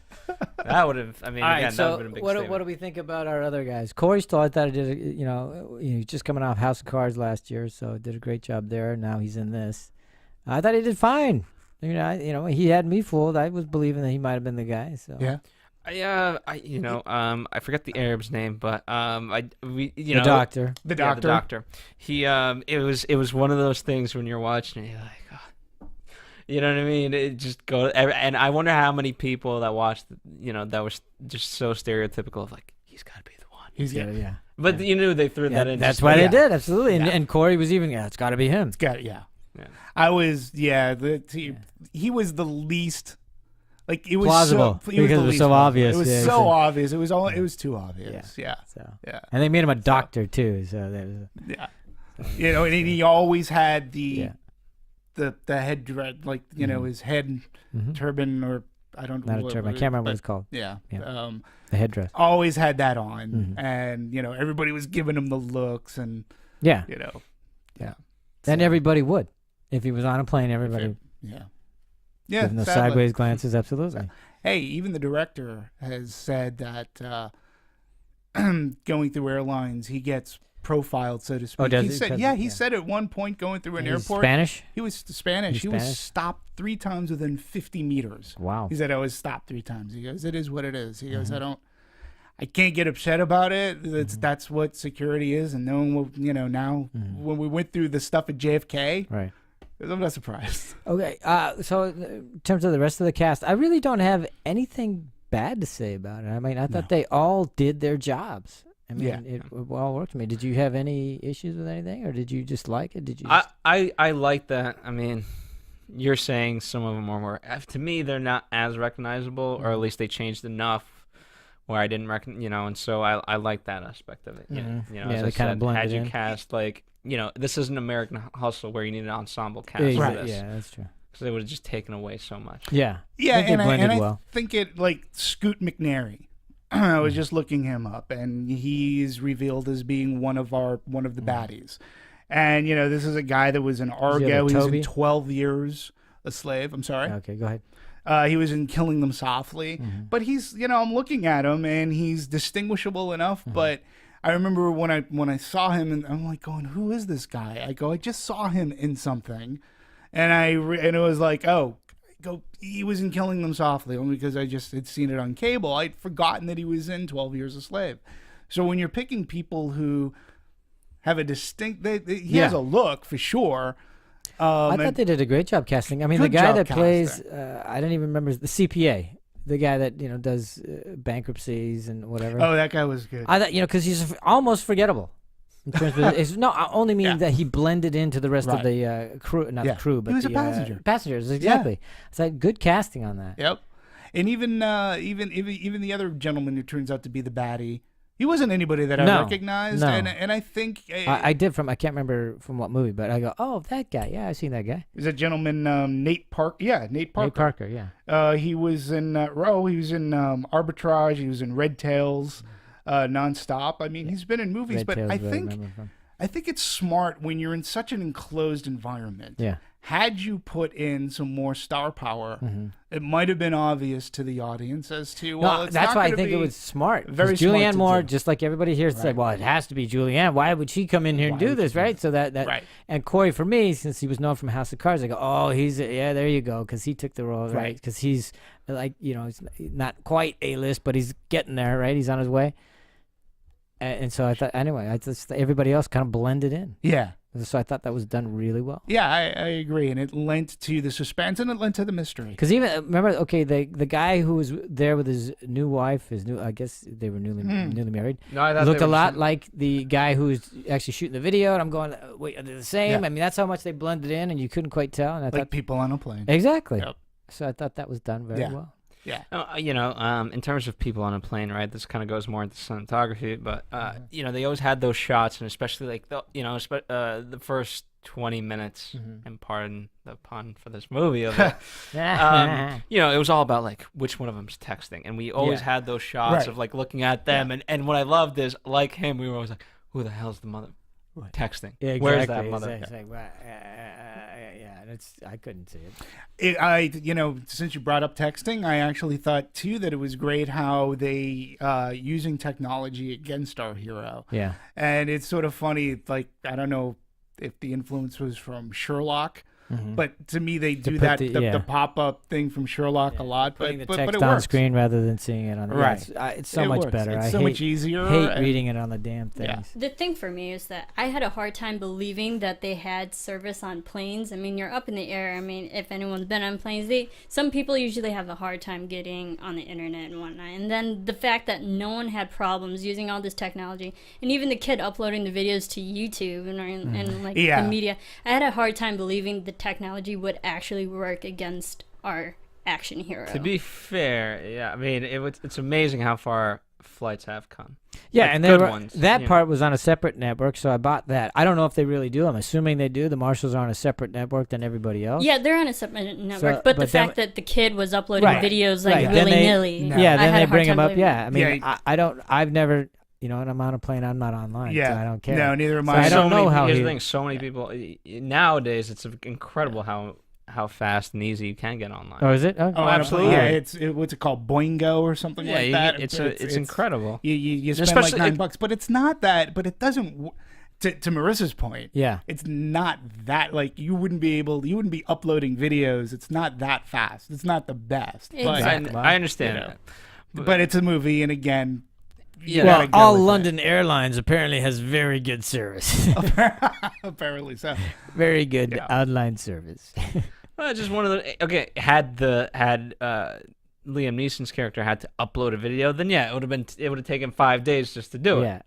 would have. I mean, All right, again, that would so have been a big what statement. do we think about our other guys? Corey Stoll, I thought he did, he's just coming off House of Cards last year, so did a great job there. Now he's in this. I thought he did fine. He had me fooled. I was believing that he might have been the guy. So Yeah. I forget the Arab's name, but The doctor. The Yeah, doctor. the doctor. He it was one of those things when you're watching it, you're like, oh. You know what I mean? It just goes, and I wonder how many people that watched, that was just so stereotypical of like, he's got to be the one. He's got Yeah. But you knew they threw that in. That's just why like- they did, absolutely. Yeah. And Corey was even, it's got to be him. yeah. Yeah. I was he was the least like it was Plausible, so, because it was least so plausible. obvious. It was Yeah, so so- obvious. It was too obvious. Yeah. So. Yeah. And they made him a doctor too. So that was, Yeah. And he always had the Yeah. the head dread, like his head turban, or I don't know. not a term. I can't remember what it's called. Yeah. Yeah. The headdress. Always had that on, and everybody was giving him the looks, and Yeah. yeah. And everybody would. If he was on a plane, everybody Yeah. give him those sadly. sideways glances. Absolutely. Hey, even the director has said that going through airlines, he gets profiled, so to speak. Oh, does he he? said, Because- he said at one point going through an He's airport, Spanish? he was Spanish. He's He was Spanish? stopped 3 times within 50 meters. Wow. He said, I was stopped 3 times. He goes, it is what it is. He goes, Mm-hmm. I can't get upset about it. That's what security is. And knowing what, now when we went through the stuff at JFK, Right. I'm not surprised. Okay. So in terms of the rest of the cast, I really don't have anything bad to say about it. I mean, I thought they all did their jobs. I mean, Yeah. it all worked for me. Did you have any issues with anything, or did you just like it? Did you? I like that. I mean, you're saying some of them are more. To me, they're not as recognizable, or at least they changed enough where I didn't and so I like that aspect of it. Yeah, As they I kinda said, blended had you in. cast this isn't American Hustle where you need an ensemble cast for Right. this. Yeah, that's true. Because they would have just taken away so much. Yeah. Yeah, I think and they blended I well. think it like Scoot McNairy. I was just looking him up, and he's revealed as being one of the baddies. And this is a guy that was in Argo. He was Toby? in 12 Years a Slave. I'm sorry. Okay, go ahead. He was in Killing Them Softly. But he's, I'm looking at him, and he's distinguishable enough. But I remember when I saw him, and I'm like going, who is this guy? I just saw him in something, and and it was like, he was in Killing Them Softly, only because I just had seen it on cable. I'd forgotten that he was in 12 Years a Slave. So when you're picking people who have a distinct, he has a look for sure. I thought they did a great job casting. I mean, the Good guy job that plays, casting. I don't even remember the CPA, the guy that does bankruptcies and whatever. Oh, that guy was good. I thought because he's almost forgettable. In terms of I only mean that he blended into the rest of the crew, not the crew, but He was a the passenger. passengers. Exactly. It's like good casting on that. Yep. And even the other gentleman who turns out to be the baddie, he wasn't anybody that I No. recognized. No. And I think I did I can't remember from what movie, but I go, oh, that guy. Yeah, I've seen that guy. there's a gentleman, Nate Park. Yeah, Nate Parker. Nate Parker, yeah. He was in Row. He was in Arbitrage. He was in Red Tails, Nonstop. I mean, he's been in movies, Red but Tails, I where think remember from. I think it's smart when you're in such an enclosed environment. Yeah. Had you put in some more star power, it might have been obvious to the audience as to, well, No, it's that's not why I gonna think it be was smart. 'Cause very smart Julianne to Moore, do. just like everybody here, said, well, it has to be Julianne. Why would she come in here and Why do would this, she do right? So that Right. and Corey, for me, since he was known from House of Cards, I go, oh, there you go, because he took the role, right? Right. Because he's like, he's not quite A-list, but he's getting there, right? He's on his way. And so I thought, anyway, everybody else kind of blended in. Yeah. So I thought that was done really well. Yeah, I agree. And it lent to the suspense and it lent to the mystery. Because even remember, okay, the guy who was there with his new wife, I guess they were newly married. No, I thought Looked they a were lot just- like the guy who's actually shooting the video, and I'm going, wait, are they the same? Yeah. I mean, that's how much they blended in, and you couldn't quite tell. And I Like thought people on a plane. exactly. Yep. So I thought that was done very Yeah. well. Yeah. In terms of people on a plane, right? This kind of goes more into cinematography, but they always had those shots, and especially like the first 20 minutes, and pardon the pun for this movie of it. It was all about like which one of them's texting, and we always had those shots Right. of like looking at them, and what I loved is like him, we were always like, who the hell's the mother texting? Yeah, exactly. Where's that mother? It's like, yeah, and I couldn't see it. Since you brought up texting, I actually thought too that it was great how they using technology against our hero. Yeah. And it's sort of funny, like, I don't know if the influence was from Sherlock, But to me, they do put that the- the pop up thing from Sherlock a lot. Putting But the but text it on works. screen rather than seeing it on the Right. It's so It much works. better. It's I so much easier hate and- reading it on the damn things. The thing for me is that I had a hard time believing that they had service on planes. I mean, you're up in the air. I mean, if anyone's been on planes, some people usually have a hard time getting on the internet and whatnot. And then the fact that no one had problems using all this technology, and even the kid uploading the videos to YouTube and like Yeah. the media, I had a hard time believing the technology would actually work against our action hero. To be fair, yeah, I mean, it's amazing how far flights have come. Yeah, Like, and good they were, ones, that you know. part was on a separate network, so I bought that. I don't know if they really do. I'm assuming they do. The Marshals are on a separate network than everybody else. Yeah, they're on a separate network, So- but the but then- fact that the kid was uploading Right. videos like Right. Then willy they- nilly. No. Yeah, I then had they a hard bring time them up. believing Yeah, it. I mean, Yeah. I've never, when I'm on a plane, I'm not online. Yeah. so I don't care. No, neither am So I. I don't know how Here's he- the thing: so many people nowadays. It's incredible how fast and easy you can get online. Oh, is it? Oh, absolutely. Yeah, what's it called? Boingo or something like that. It's incredible. You spend especially- like $9, but it's not that. But it doesn't. To Marissa's point, Yeah. it's not that like you wouldn't be uploading videos. It's not that fast. It's not the best. But, Exactly. I understand You know. that. but it's a movie, and again, you Yeah. Well, gotta go all with it. London Airlines apparently has very good service. apparently so. Very good Yeah. online service. Well, just one of the had Liam Neeson's character had to upload a video, then yeah, it would have taken 5 days just to do it. Yeah.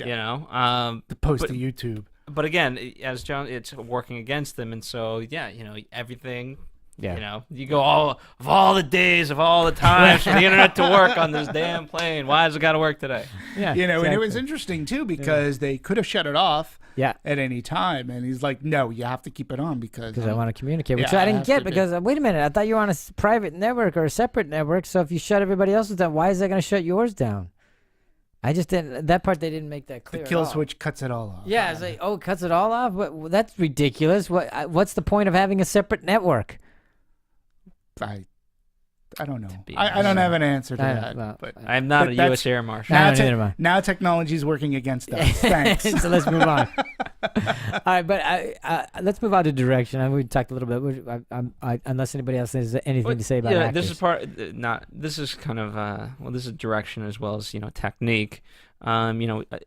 You know, The post But- to YouTube. but again, as John, it's working against them, and so yeah, you know, everything. Yeah. You know, you go all the days of all the times for the internet to work on this damn plane. Why has it got to work today? Yeah. You know, and it was exactly. interesting too because they could have shut it off Yeah. at any time, and he's like, "No, you have to keep it on because Because I want to communicate, which Yeah, I it didn't has get to be. because, wait a minute, I thought you were on a private network or a separate network, so if you shut everybody else's down, why is that going to shut yours down? I just didn't, that part they didn't make that the clear. kill at all. switch cuts it all off." Yeah, it's like, oh, it cuts it all off? That's ridiculous. What's the point of having a separate network? I don't know. be I don't honest. have an answer to I know, that. well, but I'm not But a that's- U.S. Air Marshal. No, now, neither am I. now technology's working against us. Thanks. So let's move on. All right, but let's move on to direction. We talked a little bit. Unless anybody else has anything to say about yeah, actors. this is part. This is kind of this is direction as well as technique.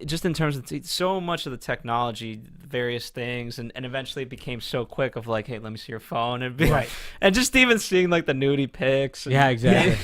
Just in terms of so much of the technology, various things, and eventually it became so quick of like, hey, let me see your phone, and Right. and just even seeing like the nudie pics. Yeah, exactly.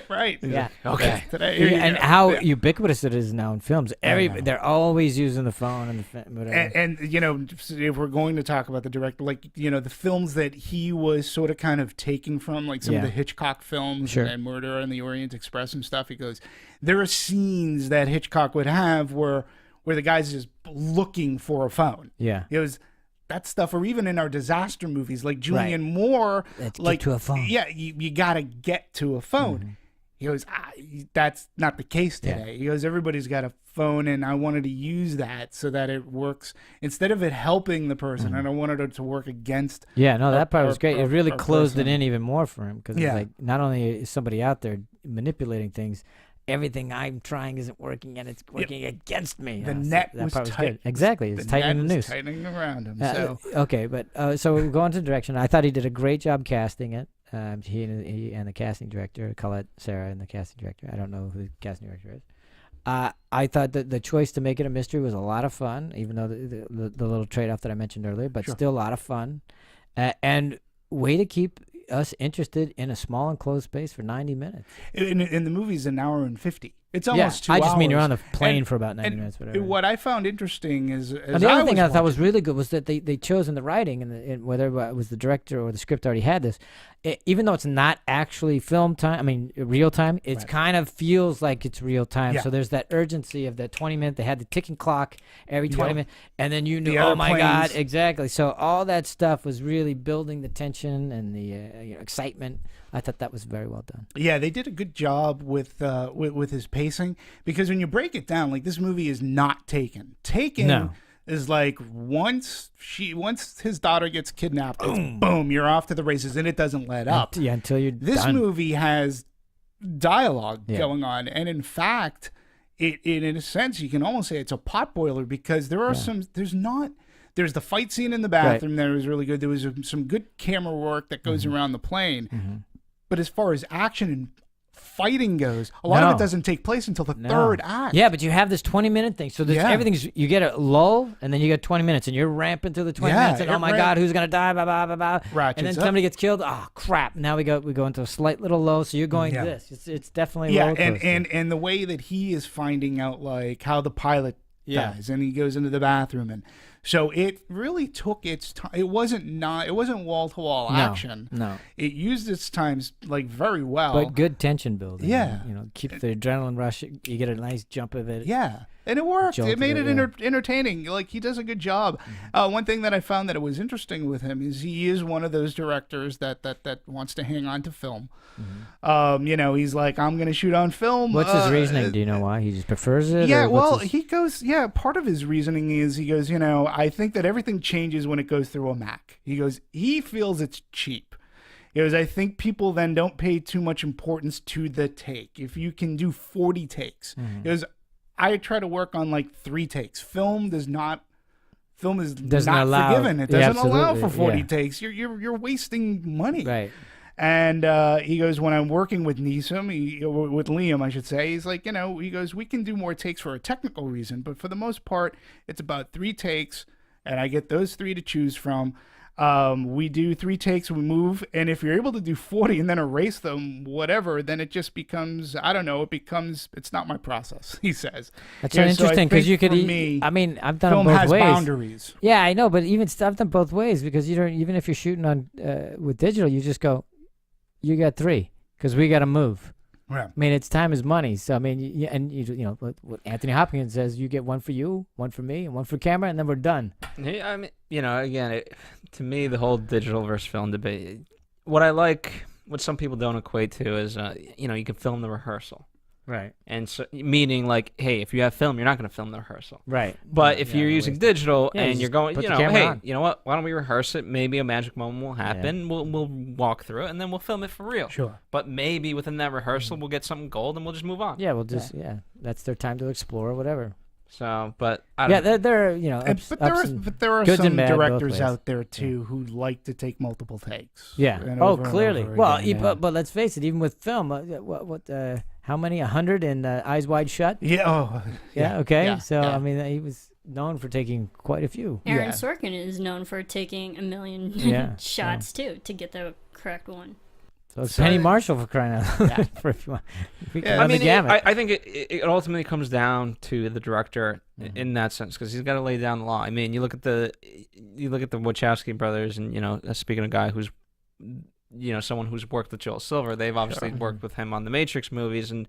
Right. Yeah. Okay. Today, Yeah, here you and go. how Yeah. ubiquitous it is now in films. know. They're always using the phone and whatever. And if we're going to talk about the director, like the films that he was sort of kind of taking from, like some Yeah. of the Hitchcock films Sure. and Murder on the Orient Express and stuff, he goes, there are scenes that Hitchcock would have where the guy's just looking for a phone. Yeah. He goes, that stuff, or even in our disaster movies, like Julian Moore, Let's get like to a phone. Yeah, you got to get to a phone. He goes, that's not the case Yeah. today. He goes, everybody's got a phone, and I wanted to use that so that it works instead of it helping the person. I don't want it to work against. Yeah, no, that part or- was great. It or- really or closed person. it in even more for him because Yeah. it's like not only is somebody out there manipulating things, everything I'm trying isn't working and it's working against me. The So net that was part tight. good. Exactly, it's tightening net the was noose. tightening around him. Okay, but so we'll go on to direction. I thought he did a great job casting it. He and the casting director, Colette Sarah, and the casting director. I don't know who the casting director is. I thought that the choice to make it a mystery was a lot of fun, even though the little trade-off that I mentioned earlier, but Sure. still a lot of fun. And way to keep us interested in a small enclosed space for 90 minutes. in the movie's an hour and 50. It's almost 2 I hours. just mean you're on the plane And- for about 90 and minutes, whatever. What I found interesting is And the other thing I thought was really good was that they chose in the writing, and whether it was the director or the script already had this, even though it's not actually film time, I mean real time, it Right. kind of feels like it's real time. Yeah. So there's that urgency of that 20 minute. They had the ticking clock every 20 Yep. minutes, and then you knew, The oh other my God, planes. exactly. So all that stuff was really building the tension and the excitement. I thought that was very well done. Yeah, they did a good job with his pacing, because when you break it down, like, this movie is not Taken. Taken No. is like once his daughter gets kidnapped, it's boom, you're off to the races, and it doesn't let up. Yeah, until you're This done. movie has dialogue Yeah. going on, and in fact, it in a sense you can almost say it's a potboiler, because there are Yeah. there's the fight scene in the bathroom that was really good. There was some good camera work that goes around the plane. But as far as action and fighting goes, a lot of it doesn't take place until the third act. Yeah, but you have this 20-minute thing. So everything's, you get a lull, and then you get 20 minutes, and you're ramping through the 20 minutes, and oh my God, who's going to die, blah, blah, blah, blah. And then somebody gets killed. Oh, crap. Now we go into a slight little low, so you're going this. It's definitely a roller coaster. And the way that he is finding out, like, how the pilot dies, and he goes into the bathroom, and so it really took its time. It wasn't wall-to-wall action. No. It used its times like very well. But good tension building. Yeah. You know, keep the adrenaline rush. You get a nice jump of it. Yeah. And it worked. It made it entertaining. Like, he does a good job. One thing that I found that it was interesting with him is he is one of those directors that wants to hang on to film. You know, he's like, I'm going to shoot on film. What's his reasoning? Do you know why? He just prefers it? Yeah, well, he goes, part of his reasoning is he goes, you know, I think that everything changes when it goes through a Mac. He goes, he feels it's cheap. He goes, I think people then don't pay too much importance to the take. If you can do 40 takes. He goes, I try to work on like 3 takes. Film is not forgiven. It doesn't allow for 40 takes. You're wasting money. Right. And he goes, when I'm working with Neeson, with Liam, I should say, he's like, you know, he goes, we can do more takes for a technical reason, but for the most part, it's about 3 takes, and I get those 3 to choose from. We do 3 takes, we move, and if you're able to do 40 and then erase them, whatever, then it just becomes, I don't know, it's not my process, he says. That's interesting, because you could, I mean, I've done it both ways. Film has boundaries. Yeah, I know, but I've done both ways, because you don't, even if you're shooting on with digital, you just go, you got 3, because we got to move. Yeah. I mean, it's time is money. So I mean, you know what Anthony Hopkins says: you get 1 for you, 1 for me, and 1 for camera, and then we're done. Yeah, I mean, you know, again, to me, the whole digital versus film debate. What I like, what some people don't equate to, is you know, you can film the rehearsal. Right. And so, meaning like, hey, if you have film, you're not going to film the rehearsal. Right. But if you're using digital and you're going, you know, hey, on. you know what? Why don't we rehearse it? Maybe a magic moment will happen. Yeah. We'll walk through it, and then we'll film it for real. Sure. But maybe within that rehearsal, we'll get something gold, and we'll just move on. Yeah, we'll just that's their time to explore or whatever. So, but I don't know. There you know, but there are some directors out there too who like to take multiple takes. Yeah. Clearly. Well, but let's face it. Even with film, how many? 100 in Eyes Wide Shut? Yeah. Oh. Yeah. Okay. Yeah, so I mean, he was known for taking quite a few. Aaron Sorkin is known for taking a million shots too to get the correct one. So it's Penny Marshall, for crying out loud. I mean, I think it ultimately comes down to the director in that sense, because he's got to lay down the law. I mean, you look at the Wachowski brothers, and you know, speaking of a guy who's, you know, someone who's worked with Joel Silver, they've obviously worked with him on the Matrix movies, and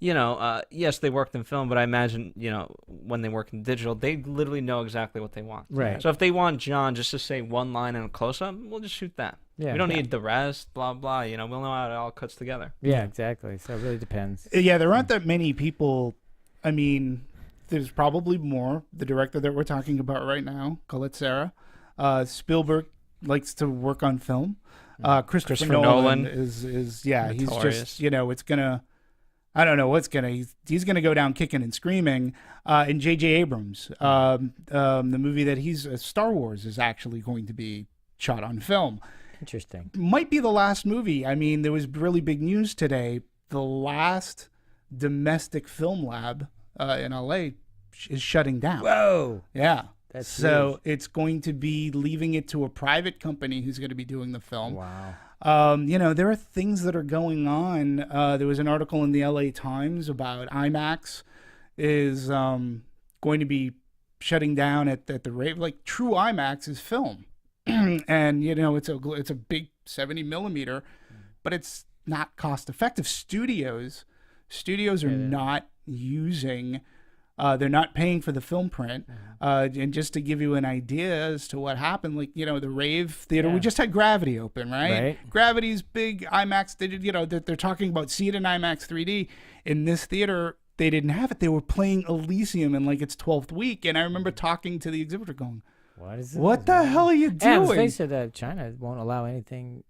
you know, yes, they worked in film, but I imagine, you know, when they work in digital, they literally know exactly what they want. Right. So if they want John just to say one line in a close-up, we'll just shoot that. Yeah, we don't need the rest, blah, blah. You know, we'll know how it all cuts together. Yeah, exactly. So it really depends. Yeah, there aren't that many people. I mean, there's probably more. The director that we're talking about right now, Colette Serra. Spielberg likes to work on film. Christopher Nolan is notorious. He's just, you know, it's going to, I don't know what's going to, he's going to go down kicking and screaming. And J.J. Abrams, the movie that he's, Star Wars is actually going to be shot on film. Interesting. Might be the last movie. I mean, there was really big news today. The last domestic film lab in LA is shutting down. Whoa. Yeah. That's so huge. It's going to be leaving it to a private company who's going to be doing the film. Wow. You know, there are things that are going on. There was an article in the LA Times about IMAX is going to be shutting down at the rate. Like, true IMAX is film. And you know, it's a big 70 millimeter, but it's not cost effective. Studios are not using, they're not paying for the film print. And just to give you an idea as to what happened, like, you know, the Rave Theater, we just had Gravity open, right? Gravity's big IMAX. You know, they're talking about see it in IMAX 3D. In this theater, they didn't have it. They were playing Elysium in like its 12th week, and I remember talking to the exhibitor going, What the hell are you doing? And let's face it, China won't allow anything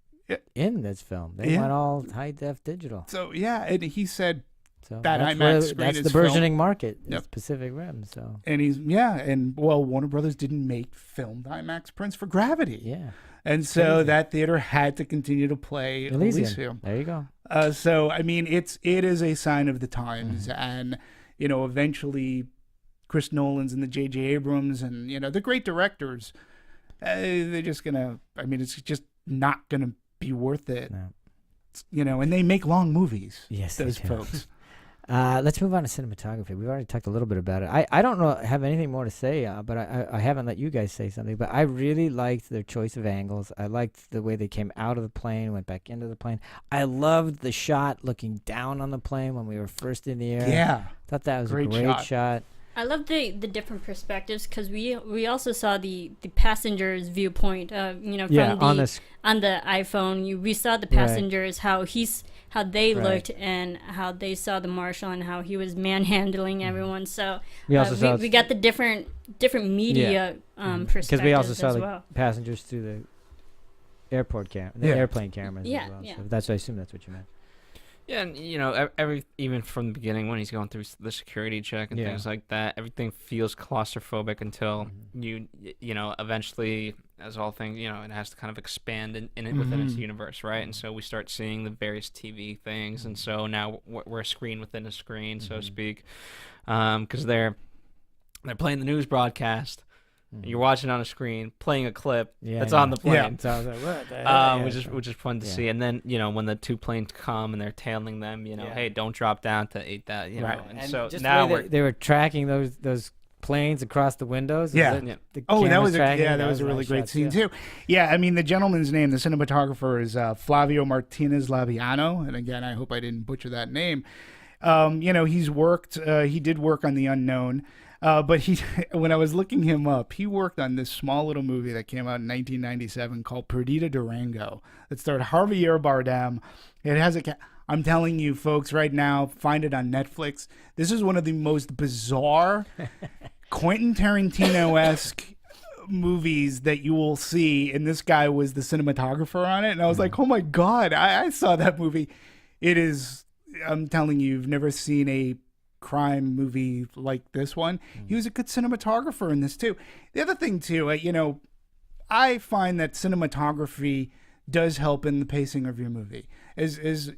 in this film. They want all high def digital. So yeah, and he said So that that's IMAX screen that's is the filmed. burgeoning market. Yep. Is Pacific Rim. So And Warner Brothers didn't make filmed IMAX prints for Gravity. yeah, And so Crazy. that theater had to continue to play Elysium. There you go. So I mean, it is a sign of the times, and eventually, Chris Nolan's and the J.J. Abrams and the great directors, they're just gonna. I mean, it's just not gonna be worth it. No. And they make long movies. Yes, those they do. folks. Let's move on to cinematography. We've already talked a little bit about it. I don't have anything more to say, but I haven't let you guys say something. But I really liked their choice of angles. I liked the way they came out of the plane, went back into the plane. I loved the shot looking down on the plane when we were first in the air. Yeah, Thought that was Great a great shot. I love the different perspectives because we also saw the passenger's viewpoint. From on on the iPhone, we saw the passengers how they looked and how they saw the marshal and how he was manhandling everyone. So We also saw we got the different media perspectives because we also saw as the well. passengers through the airport airplane cameras. Yeah, as well. yeah. So I assume that's what you meant. Yeah, and even from the beginning when he's going through the security check and things like that, everything feels claustrophobic until you eventually, as all things, it has to kind of expand in it within its universe, right? And so we start seeing the various TV things, and so now we're a screen within a screen, so to speak, because they're playing the news broadcast. You're watching on a screen, playing a clip that's on the plane. Yeah. So I was like, what the hell? Which is fun to see. And then when the two planes come and they're tailing them, hey, don't drop down to 8,000. Right. And so just now the way they were tracking those planes across the windows. Yeah. The Oh, that cameras was tracking it, that was a really nice great shots, scene too. Yeah, I mean the gentleman's name, the cinematographer, is Flavio Martinez Labiano, and again, I hope I didn't butcher that name. He's worked. He did work on The Unknown, but when I was looking him up, he worked on this small little movie that came out in 1997 called Perdita Durango. That starred Javier Bardem. It has I'm telling you, folks, right now, find it on Netflix. This is one of the most bizarre Quentin Tarantino-esque movies that you will see, and this guy was the cinematographer on it, and I was like, oh my God, I saw that movie. It is, I'm telling you, you've never seen a crime movie like this one. He was a good cinematographer in this too. The other thing too, I find that cinematography does help in the pacing of your movie. The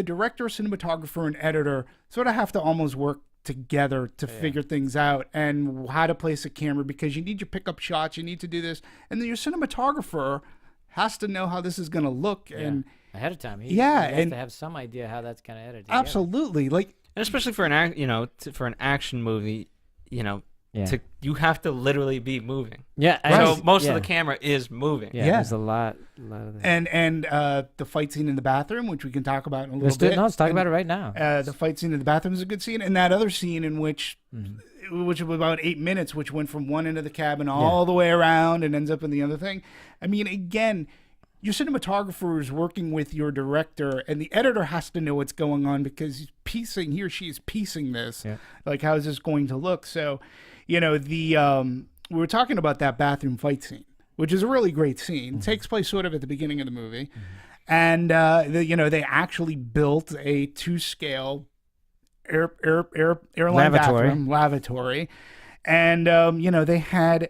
director, cinematographer, and editor sort of have to almost work together to figure things out and how to place a camera, because you need your pickup shots, you need to do this, and then your cinematographer has to know how this is going to look and ahead of time. He Yeah, has and- to have some idea how that's kind of edited. together. absolutely, like, and especially for an action movie, Yeah. you have to literally be moving. Yeah. So most of the camera is moving. Yeah. Yeah. There's a lot of that. and the fight scene in the bathroom, which we can talk about in a little Let's bit. let's talk And, about it right now. The fight scene in the bathroom is a good scene, and that other scene in which was about 8 minutes, which went from one end of the cabin all the way around and ends up in the other thing. I mean, again, your cinematographer is working with your director, and the editor has to know what's going on because he or she is piecing this. Yeah. Like, how is this going to look? So, we were talking about that bathroom fight scene, which is a really great scene. It takes place sort of at the beginning of the movie. And, they actually built a 2-scale airline lavatory. And, they had,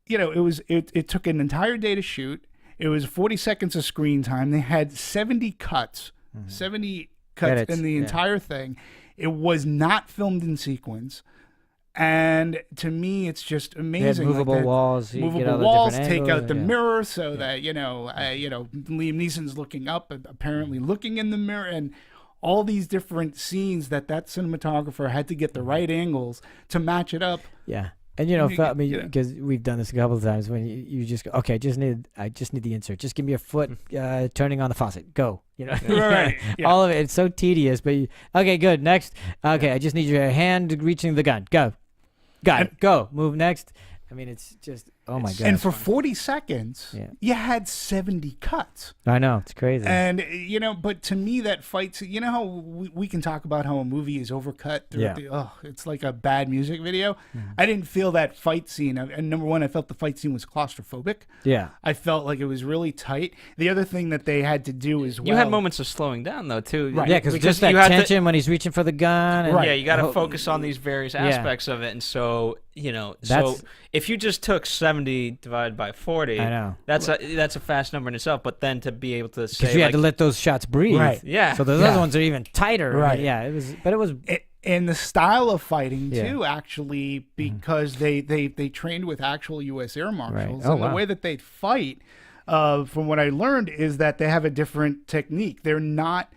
it took an entire day to shoot. It was 40 seconds of screen time. They had 70 cuts, 70 cuts Edits, in the entire thing. It was not filmed in sequence. And to me, it's just amazing. They had movable like that. walls. You get all Movable the walls, different take angles, out the yeah. mirror so that, Liam Neeson's looking up, apparently looking in the mirror, and all these different scenes that cinematographer had to get the right angles to match it up. Yeah. And because we've done this a couple of times when you just go, okay, I just need the insert. Just give me your foot turning on the faucet. Go. Right. Yeah. All of it. It's so tedious. But okay, good. Next. Okay, I just need your hand reaching the gun. Go. Got it. Go. Move next. I mean, it's just Oh my god! And for 40 seconds, Yeah. you had 70 cuts. I know, it's crazy. And, but to me, that fight, how we can talk about how a movie is overcut. It's like a bad music video. I didn't feel that fight scene. And number one, I felt the fight scene was claustrophobic. Yeah. I felt like it was really tight. The other thing that they had to do as well. You had moments of slowing down, though, too. Right. Yeah, because just that you had tension when he's reaching for the gun. And Yeah, you got to focus on these various aspects of it. And so, so if you just took 70 divided by 40, I know. that's a fast number in itself. But then to be able to say, because you had to let those shots breathe. Right. Yeah. So those other ones are even tighter. Right. Yeah. It was. And the style of fighting Yeah. too, actually, because they trained with actual U.S. Air Marshals, Right. Oh, and the wow. way that they fight, from what I learned, is that they have a different technique. They're not.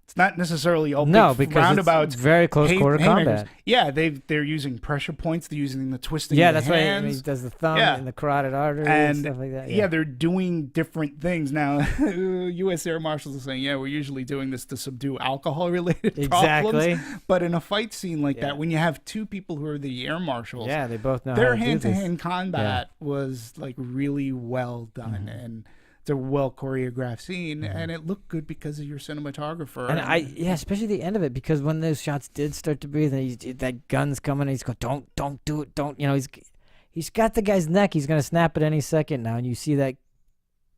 It's not necessarily all big because roundabouts. it's very close quarter haymakers. combat. Yeah, they're using pressure points. They're using the twisting. Yeah, of the that's why hands. he does the thumb Yeah. and the carotid artery and stuff like that. Yeah, they're doing different things now. U.S. Air Marshals are saying, we're usually doing this to subdue alcohol-related Exactly. problems. But in a fight scene like that, when you have two people who are the Air Marshals, Yeah, they both know their how to do this. hand-to-hand combat was like really well done, and it's a well choreographed scene, and it looked good because of your cinematographer. And especially the end of it, because when those shots did start to breathe, and that gun's coming, and he's going, don't do it, don't, he's got the guy's neck, he's gonna snap at any second now, and you see that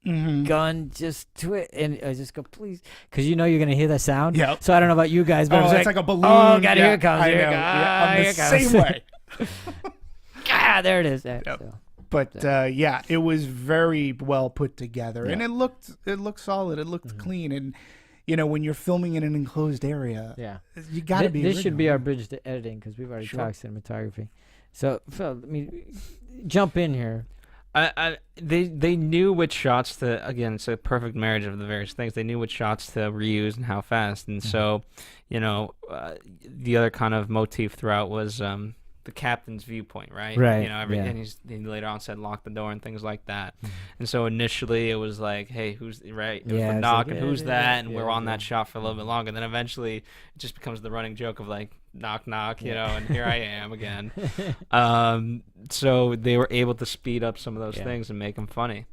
gun just twit, and I just go, please, because you're gonna hear that sound. Yeah. So I don't know about you guys, but Oh, it's it's like a balloon. Oh god, Yeah, here it comes. I Here know. it Yeah, I'm comes. the Here it same comes. way. Ah, there it is. Yeah, so. But it was very well put together, and it looked solid. It looked clean, and when you're filming in an enclosed area, you got to be. This should be original. our bridge to editing, because we've already Sure. talked cinematography. So Phil, let me jump in here. They knew which shots to, again, it's a perfect marriage of the various things. They knew which shots to reuse and how fast. And so, the other kind of motif throughout was the captain's viewpoint, right? Right, And he later on said lock the door and things like that. And so initially it was like, hey, who's right? It was the it's knock like, and who's that? And we're on yeah. that shot for a little bit longer. Then eventually it just becomes the running joke of like, knock, knock, and here I am again. So they were able to speed up some of those things and make them funny.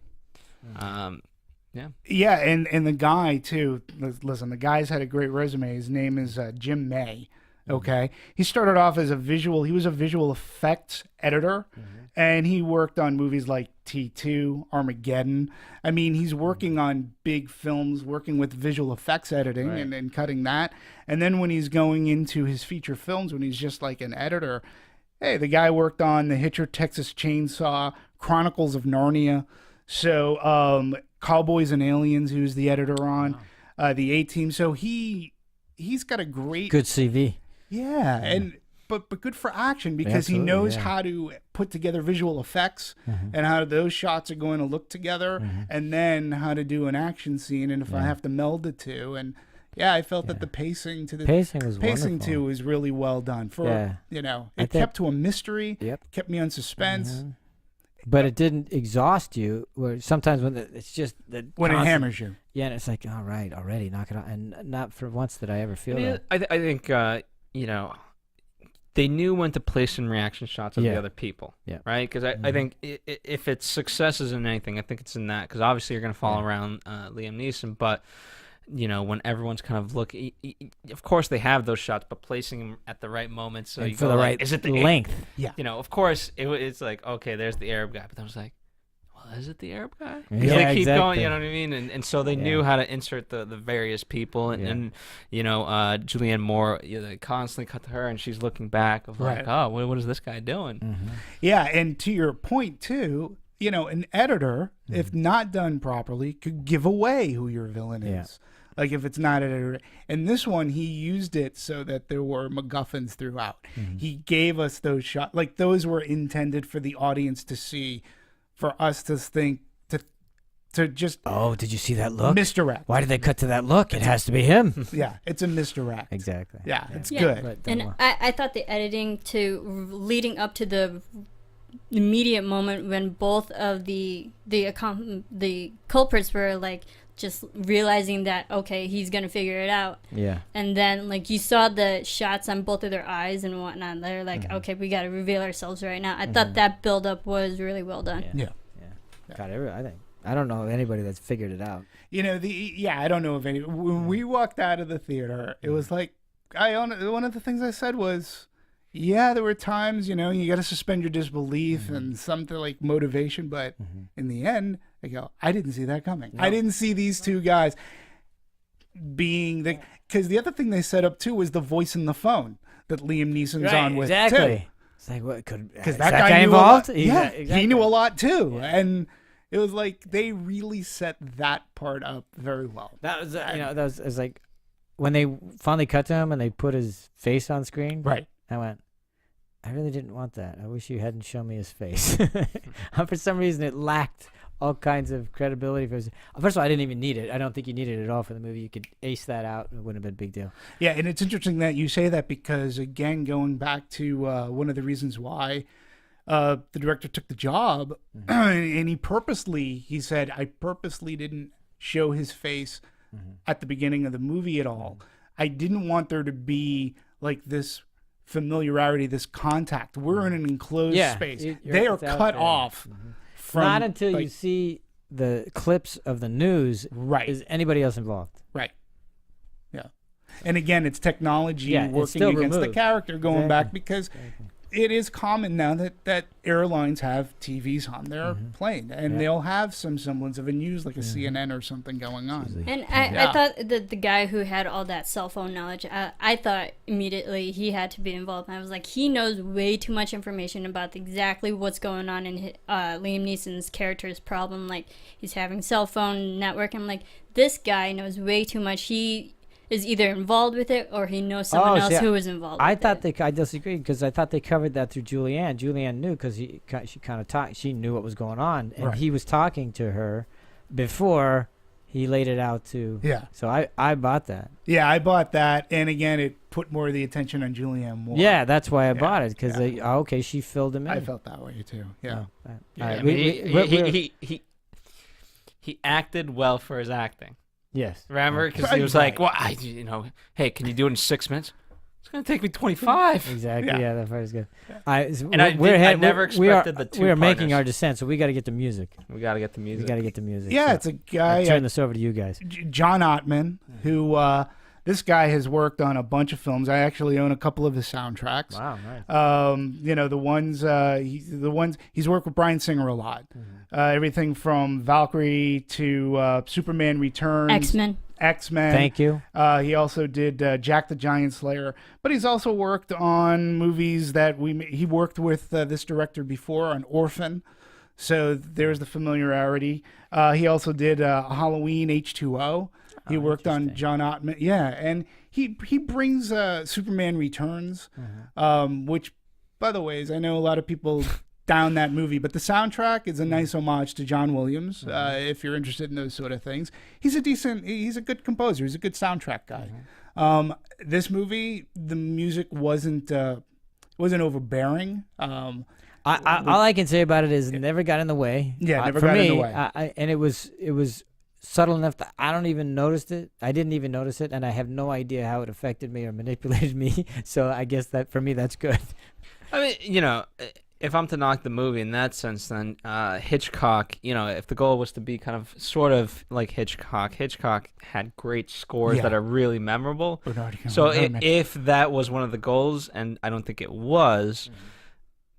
Yeah, and the guy too. Listen, the guy's had a great resume. His name is Jim May. Okay, he started off as he was a visual effects editor, and he worked on movies like T2, Armageddon. I mean, he's working on big films, working with visual effects editing and cutting that. And then when he's going into his feature films, when he's just like an editor, hey, the guy worked on The Hitcher, Texas Chainsaw, Chronicles of Narnia. So Cowboys and Aliens, he was the editor on, the A-Team. So he's got a great... Good CV. Yeah, and but good for action, because he knows how to put together visual effects and how those shots are going to look together, and then how to do an action scene, and if I have to meld the two. And I felt that the pacing was wonderful. too was really well done. For it kept to a mystery, kept me on suspense. But it didn't exhaust you. Where sometimes when it's just when it hammers you. Yeah, and it's like, all right, already knock it out, and not for once did I ever feel that. I think they knew when to place in reaction shots of the other people, right? Because I think if it's successes in anything, I think it's in that. Because obviously you're going to follow around Liam Neeson, but when everyone's kind of looking, of course they have those shots, but placing them at the right moment, so And you for go the like, right is it the length? Yeah. Of course it's like, okay, there's the Arab guy, but then I was like, well, is it the Arab guy? 'Cause Yeah, they keep going, exactly. you know what I mean? And so they knew how to insert the various people, and Julianne Moore, they constantly cut to her, and she's looking back of like, oh, what is this guy doing? Yeah, and to your point too, an editor, if not done properly, could give away who your villain is. Like if it's not edited. And this one, he used it so that there were MacGuffins throughout. He gave us those shots. Like those were intended for the audience to see, for us to think, to just did you see that look? misdirect. Why did they cut to that look? It has to be him. Yeah, it's a misdirect. Exactly. Yeah, it's Yeah. good. But And I thought the editing leading up to the immediate moment when both of the culprits were like just realizing that okay, he's gonna figure it out. Yeah. And then like you saw the shots on both of their eyes and whatnot. They're like, okay, we got to reveal ourselves right now. I thought that build up was really well done. Yeah. God, I don't know anybody that's figured it out. You know, I don't know of any. When we walked out of the theater, it was like, one of the things I said was, yeah, there were times, you got to suspend your disbelief and something like motivation. But in the end, I go, I didn't see that coming. I didn't see these two guys being because the other thing they set up too was the voice in the phone that Liam Neeson's on with exactly. too. It's like, what could, Because that guy knew involved? A lot. Yeah, he knew a lot too. And it was like they really set that part up very well. That was, it was like when they finally cut to him and they put his face on screen. Right. I went, I really didn't want that. I wish you hadn't shown me his face. For some reason, it lacked all kinds of credibility. First of all, I didn't even need it. I don't think you needed it at all for the movie. You could ace that out. It wouldn't have been a big deal. Yeah, and it's interesting that you say that because, again, going back to one of the reasons why the director took the job, and he said, I purposely didn't show his face at the beginning of the movie at all. I didn't want there to be like this familiarity, this contact. We're in an enclosed space. They are cut off. From, not until you see the clips of the news is anybody else involved. Right. Yeah. And again, it's technology working still against removed. the character going back because it is common now that airlines have TVs on their plane and they'll have some semblance of a news like a CNN or something going on. And I thought that the guy who had all that cell phone knowledge, I thought immediately he had to be involved. And I was like, he knows way too much information about exactly what's going on in Liam Neeson's character's problem. Like, he's having cell phone network. I'm like, this guy knows way too much. He is either involved with it or he knows someone else who is involved with it. I disagreed because I thought they covered that through Julianne. Julianne knew because she kind of talked. She knew what was going on, and he was talking to her before he laid it out to. Yeah. So I bought that. Yeah, I bought that, and again, it put more of the attention on Julianne Moore. Yeah, that's why I bought it because she filled him in. I felt that way too. Yeah. I mean, he acted well for his acting. Yes. Remember? Because he was like, well, hey, can you do it in 6 minutes? It's going to take me 25. Exactly. Yeah, that part is good. I never expected the two We are making partners. our descent, so we got to get the music. We got to get the music. Yeah, it's a guy. I turn this over to you guys. John Ottman, who this guy has worked on a bunch of films. I actually own a couple of his soundtracks. Wow, nice. The ones he's worked with Bryan Singer a lot. Everything from Valkyrie to Superman Returns, X-Men. Thank you. He also did Jack the Giant Slayer, but he's also worked on movies that he worked with this director before on Orphan. So there's the familiarity. He also did Halloween H2O. He worked on John Ottman. Yeah, and he brings Superman Returns, which, by the way, I know a lot of people down that movie, but the soundtrack is a nice homage to John Williams. If you're interested in those sort of things, he's a good composer. He's a good soundtrack guy. This movie, the music wasn't overbearing. All I can say about it is it never got in the way. Yeah, never for got me, in the way. And it was subtle enough that I don't even notice it. I didn't even notice it, and I have no idea how it affected me or manipulated me. So I guess that for me, that's good. I mean, if I'm to knock the movie in that sense, then Hitchcock, if the goal was to be kind of sort of like Hitchcock had great scores that are really memorable. So if that was one of the goals, and I don't think it was,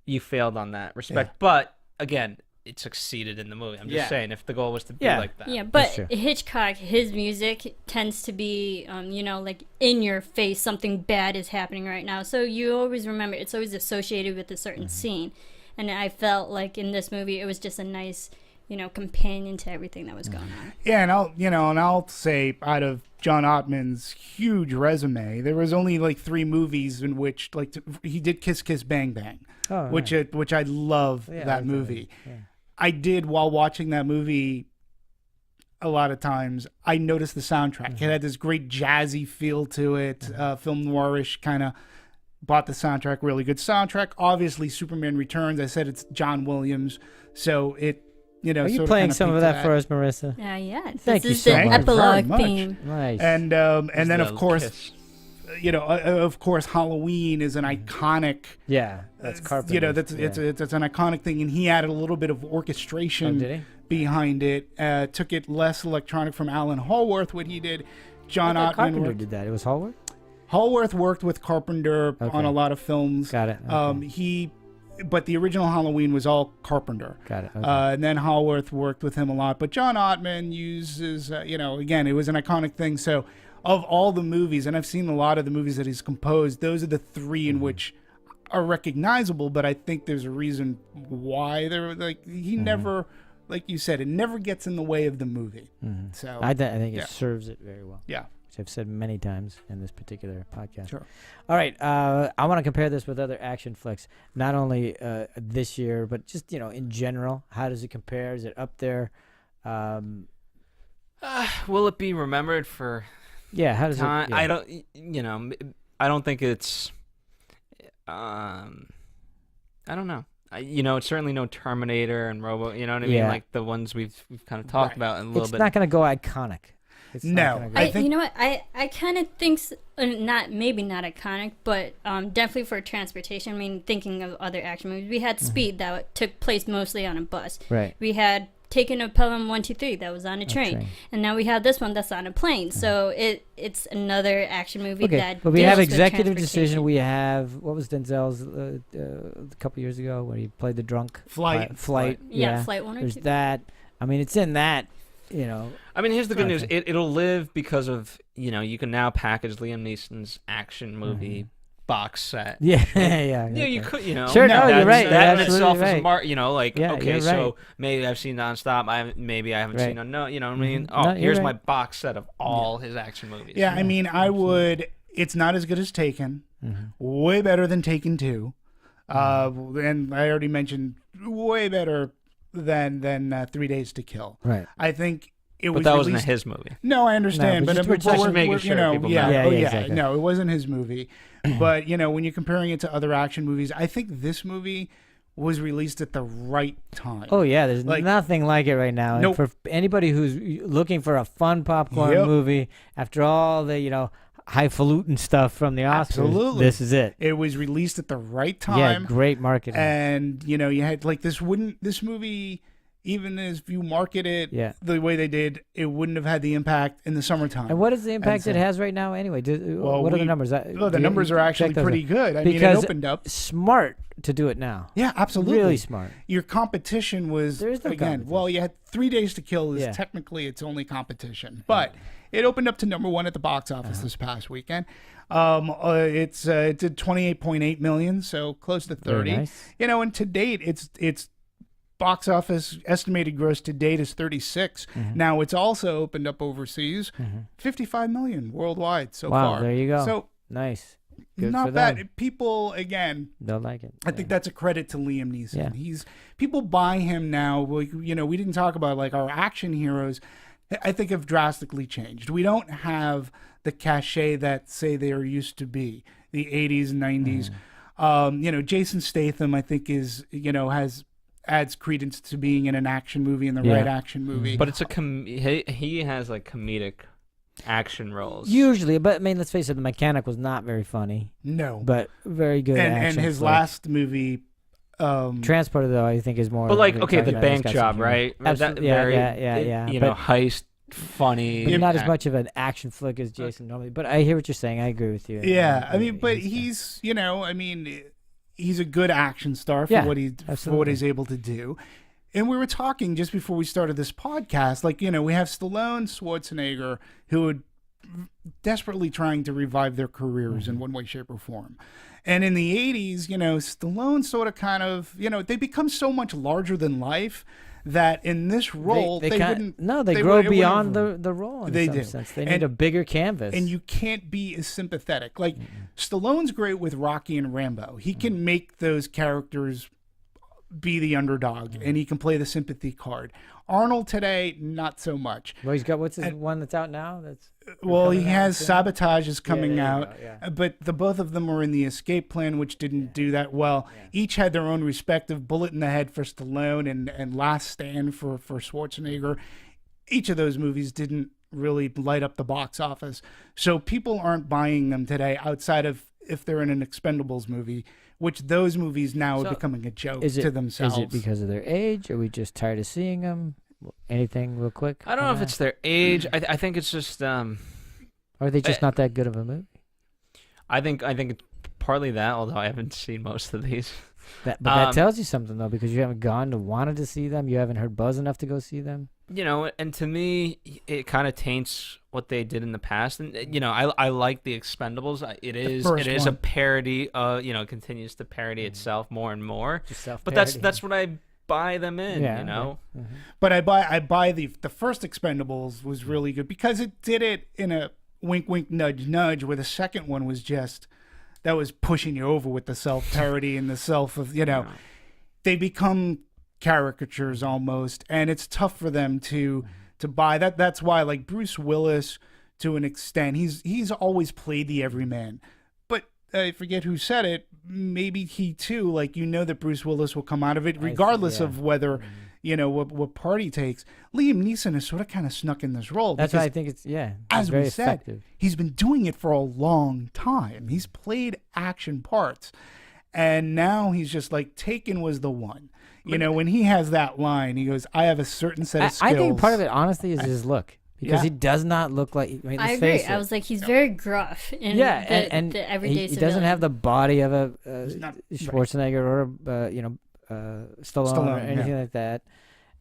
you failed on that respect. But again, it succeeded in the movie. I'm just saying, if the goal was to be like that. Yeah, but Hitchcock, his music tends to be, like in your face, something bad is happening right now. So you always remember, it's always associated with a certain scene. And I felt like in this movie, it was just a nice, companion to everything that was going on. Yeah, and I'll say out of John Ottman's huge resume, there was only like 3 movies in which he did Kiss Kiss Bang Bang, which I love that movie. Yeah. I did, while watching that movie, a lot of times, I noticed the soundtrack. It had this great jazzy feel to it, film noirish kind of. bought the soundtrack. Really good soundtrack. Obviously, Superman Returns. I said it's John Williams, so it. Are you sort playing kinda some of peaked that to for us, Marissa? Yeah. Thank you This is so the much. epilogue Very much. theme. Nice. And then The of course, kiss. of course, Halloween is an iconic. yeah, that's Carpenter. That's it's an iconic thing, and he added a little bit of orchestration Oh, did he? behind it. Took it less electronic from Alan Hallworth. What he did, John I thought Ottman Carpenter worked. did that. It was Hallworth? Hallworth worked with Carpenter Okay. on a lot of films. Got it. Okay. But the original Halloween was all Carpenter. Got it. Okay. And then Hallworth worked with him a lot. But John Ottman uses, again, it was an iconic thing. So of all the movies, and I've seen a lot of the movies that he's composed, those are the three in which are recognizable. But I think there's a reason why they're like, he never, like you said, it never gets in the way of the movie. So I think yeah. it serves it very well. Yeah. Which I've said many times in this particular podcast. Sure. All right. I want to compare this with other action flicks, not only this year, but just, in general. How does it compare? Is it up there? Will it be remembered for Yeah. How does time? it? Yeah. I don't think it's. I don't know. It's certainly no Terminator and Robo. You know what I mean? Yeah. Like the ones we've kind of talked Right. about in a little It's bit. not going to go iconic. It's No. not gonna go- I think- You know what? I kind of think maybe not iconic, but definitely for transportation. I mean, thinking of other action movies, we had Speed that took place mostly on a bus. Right. We had Taken of Pelham 123 that was on a train. train. And now we have this one that's on a plane. So it's another action movie Okay, that. but we deals have with Executive Decision. transportation. We have, what was Denzel's a couple years ago where he played the drunk? Flight. Flight. Yeah, Flight 1 or There's 2. that. I mean, it's in that, I mean, here's the good news. Okay. It'll live because of, you can now package Liam Neeson's action movie box set. Yeah, Yeah, okay. you could, Sure, no, that's- you're right. That You're in itself is absolutely a mark, Yeah, okay, you're so right. maybe I've seen Nonstop. maybe I haven't Right. seen No, you know what I mean? Mhm. Oh, No, you're here's right. my box set of all his action movies. Yeah, I mean, it's not as good as Taken. Way better than Taken 2. And I already mentioned way better than 3 Days to Kill. Right. I think it But was that released. wasn't his movie. No, I understand, No, but we're just making sure people know. Yeah, exactly. No, it wasn't his movie. But when you're comparing it to other action movies, I think this movie was released at the right time. Oh yeah, there's Like- nothing like it right now. And Nope. for anybody who's looking for a fun popcorn Yep. movie after all the highfalutin stuff from the Oscars, Absolutely. this is it. It was released at the right Yeah, time. great marketing. And you had like this movie, even if you market it Yeah. the way they did, it wouldn't have had the impact in the summertime. And what is the impact so- it has right now anyway? Well, What are the we- numbers? Oh, the numbers are actually pretty good. I mean, it Because opened up. smart to do it now. Yeah, absolutely. Really smart. Your competition was There is no again. competition. Well, you had 3 Days to Kill is Yeah. technically its only competition, but it opened up to number one at the box office Uh-huh. this past weekend. It did 28.8 million, so close to 30. Very nice. And to date, its box office estimated gross to date is 36. Mm-hmm. Now it's also opened up overseas, 55 million worldwide so Wow, far. there you go. So Nice. Good for not bad. them. People again. They'll like it. I think that's a credit to Liam Neeson. Yeah. People buy him now. We didn't talk about like our action heroes. I think have drastically changed. We don't have the cachet that say they are used to be the 80s and 90s. Jason Statham I think is adds credence to being in an action movie, in the Yeah. right action movie. But it's he has like comedic action roles. Usually, but I mean, let's face it, The Mechanic was not very funny, no. but very good and action. his flick. last movie, Transporter, though, I think is more. But like, of a okay, the cartoon. bank It's got some job, humor. right? Absolutely, yeah. But- Heist, funny. But not as much of an action flick as Jason normally. But I hear what you're saying. I agree with you. yeah. I mean, but he's he's a good action star for Yeah, what he's absolutely. able to do. And we were talking just before we started this podcast, like, we have Stallone, Schwarzenegger, who are desperately trying to revive their careers Mm-hmm. in one way, shape, or form. And in the 80s, Stallone sort of kind of, they become so much larger than life that in this role, they wouldn't. No, they they grow wouldn't- beyond the role in They some do. sense. They And- need a bigger canvas. And you can't be as sympathetic. Like, Stallone's great with Rocky and Rambo. He can make those characters be the underdog and he can play the sympathy card. Arnold today, not so much. Well, he's got what's his one that's out now? That's Well, he coming out has soon? Sabotage is coming there you out, go, yeah. but the both of them were in the Escape Plan, which didn't do that well. Each had their own respective Bullet in the Head for Stallone and Last Stand for Schwarzenegger. Each of those movies didn't really light up the box office, so people aren't buying them today outside of if they're in an Expendables movie, which those movies now are becoming a joke to themselves. Is it because of their age? Are we just tired of seeing them? Anything real quick? I don't know if it's their age. I think it's just. Or are they just not that good of a movie? I think it's partly that. Although I haven't seen most of these. But that tells you something though, because you haven't gone to wanted to see them. You haven't heard buzz enough to go see them. You know, and to me, it kind of taints what they did in the past. And you know, I like the Expendables. It is a parody. It continues to parody itself more and more. But that's what I buy them in. You know. Okay. Mm-hmm. But I buy the first Expendables was really good because it did it in a wink wink nudge nudge, where the second one was just that was pushing you over with the self parody and the self of they become caricatures almost, and it's tough for them to buy that. That's why, like, Bruce Willis, to an extent, he's always played the everyman. But I forget who said it. Maybe he too, like, that Bruce Willis will come out of it regardless of whether what part he takes. Liam Neeson has sort of kind of snuck in this role. That's why I think it's as very we said, effective. He's been doing it for a long time. He's played action parts, and now he's just like Taken was the one. When he has that line, he goes, "I have a certain set of skills." I think part of it, honestly, is his look. Because he does not look like. I mean, I agree. I was like, he's very gruff. In and the everyday he doesn't have the body of a Schwarzenegger or Stallone or anything like that.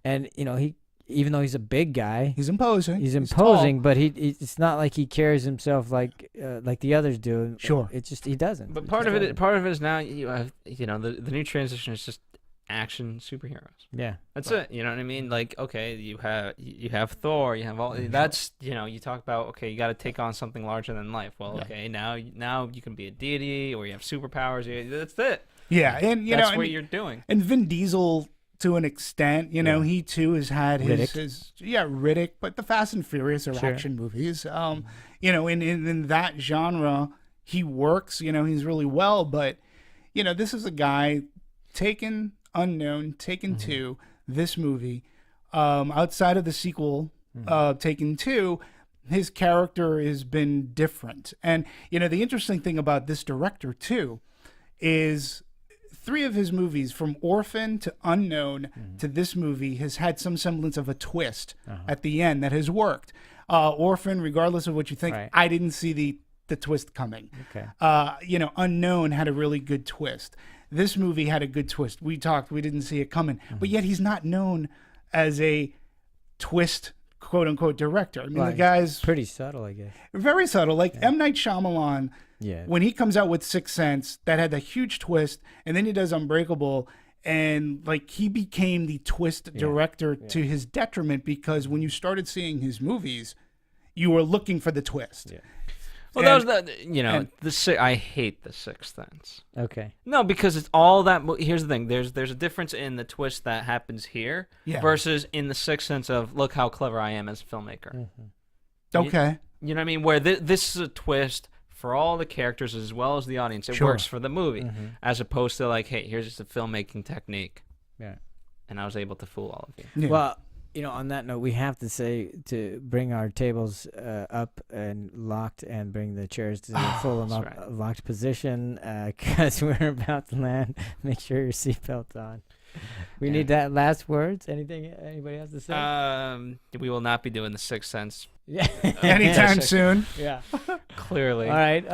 And he, even though he's a big guy, he's imposing. He's but it's not like he carries himself like the others do. Sure, it's just he doesn't. But part of it is now you have the new transition is just action superheroes. Yeah, that's it. You know what I mean? Like, okay, you have Thor, you have all that's you talk about, okay, you got to take on something larger than life. Well, okay, now you can be a deity or you have superpowers. That's it. Yeah, and that's what you're doing. And Vin Diesel, to an extent, he too has had his Riddick, but the Fast and Furious are action movies. In that genre, he works. He's really well, but this is a guy Taken. Unknown, Taken 2, this movie, outside of the sequel, Taken 2, his character has been different. And, the interesting thing about this director, too, is 3 of his movies, from Orphan to Unknown to this movie, has had some semblance of a twist at the end that has worked. Orphan, regardless of what you think, I didn't see the twist coming. Okay. Unknown had a really good twist. This movie had a good twist. We didn't see it coming. But yet he's not known as a twist, quote unquote, director. I mean, the guy's pretty subtle, I guess. Very subtle. Like M. Night Shyamalan, when he comes out with Sixth Sense, that had a huge twist, and then he does Unbreakable, and like he became the twist director to his detriment, because when you started seeing his movies, you were looking for the twist. Yeah. Well, I hate the Sixth Sense. Okay. No, because it's all that. Here's the thing. There's a difference in the twist that happens here versus in the Sixth Sense of, look how clever I am as a filmmaker. Mm-hmm. Okay. You know what I mean? Where this is a twist for all the characters as well as the audience. It works for the movie, as opposed to like, hey, here's just a filmmaking technique. Yeah. And I was able to fool all of you. Yeah. Well, on that note, we have to say to bring our tables up and locked, and bring the chairs to the full locked position, because we're about to land. Make sure your seatbelt's on. We need that last words. Anything anybody has to say? We will not be doing the Sixth Sense. Yeah. Anytime soon. Yeah. Clearly. All right.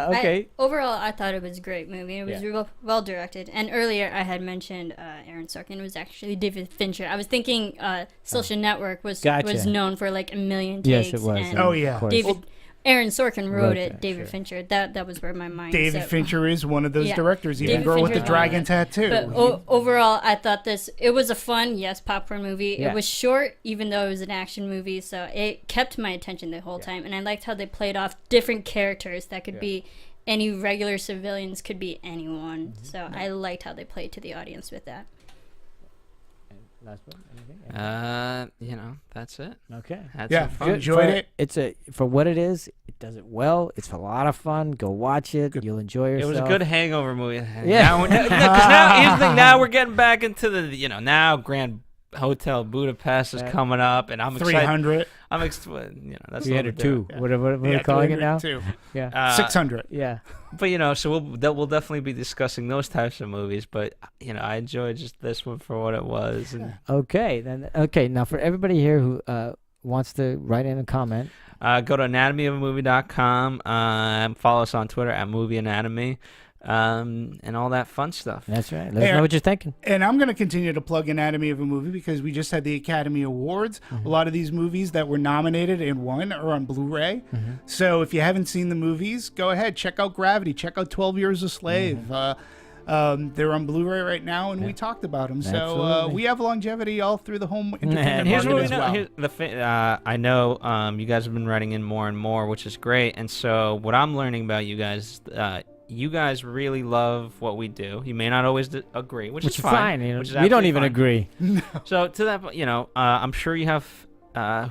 Okay. Overall, I thought it was a great movie. It was well directed. And earlier, I had mentioned Aaron Sorkin was actually David Fincher. I was thinking Social Network was known for like a million takes. Yes, it was. And Aaron Sorkin wrote it. David Fincher. That was where my mind. David Fincher is one of those directors. Even Girl with the Dragon Tattoo. But overall, I thought it was a fun, popcorn movie. Yeah. It was short, even though it was an action movie, so it kept my attention the whole time. And I liked how they played off different characters that could be any regular civilians, could be anyone. So I liked how they played to the audience with that. Last one. Anything? That's it. Okay. Had Yeah, some fun. good. Enjoyed it. It's for what it is. It does it well. It's a lot of fun. Go watch it. You'll enjoy It yourself. was a good hangover movie. Yeah. Because now here's the thing. Now we're getting back into the now Grand Hotel Budapest is coming up, and I'm excited. 300. That's 302. Yeah. What are we calling it now? 302. Yeah. 600. Yeah. But so we'll definitely be discussing those types of movies. But I enjoyed just this one for what it was. And Okay. Now for everybody here who wants to write in a comment, go to anatomyofamovie.com. Follow us on Twitter at Movie Anatomy. And all that fun stuff. that's right. Let us know what you're thinking. And I'm going to continue to plug Anatomy of a Movie because we just had the Academy Awards. A lot of these movies that were nominated and won are on Blu-ray. So if you haven't seen the movies, go ahead. Check out Gravity. Check out 12 Years a Slave. They're on Blu-ray right now, and we talked about them. So Absolutely. we have longevity all through the home entertainment And here's market what we as know. well. I know you guys have been writing in more and more, which is great. And so what I'm learning about you guys, you guys really love what we do. You may not always agree, which is fine. Which is we don't absolutely even fine. agree. So to that, I'm sure you have.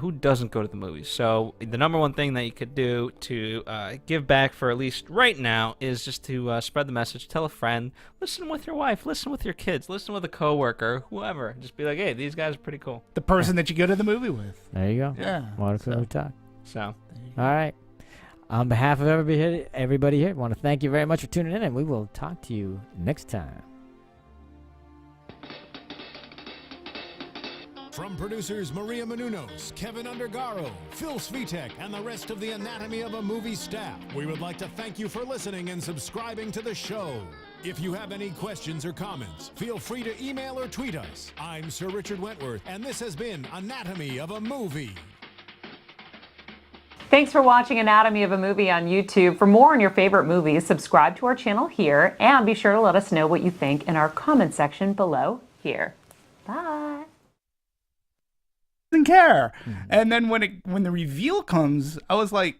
Who doesn't go to the movies? So the number one thing that you could do to give back for at least right now is just to spread the message. Tell a friend. Listen with your wife. Listen with your kids. Listen with a coworker. Whoever. Just be like, hey, these guys are pretty cool. The person that you go to the movie with. There you go. Yeah. Water Cooler Talk. So All right. On behalf of everybody here, I want to thank you very much for tuning in, and we will talk to you next time. From producers Maria Menounos, Kevin Undergaro, Phil Svitek, and the rest of the Anatomy of a Movie staff, we would like to thank you for listening and subscribing to the show. If you have any questions or comments, feel free to email or tweet us. I'm Sir Richard Wentworth, and this has been Anatomy of a Movie. Thanks for watching Anatomy of a Movie on YouTube. For more on your favorite movies, subscribe to our channel here, and be sure to let us know what you think in our comment section below here. Bye. Didn't care. And then when the reveal comes, I was like,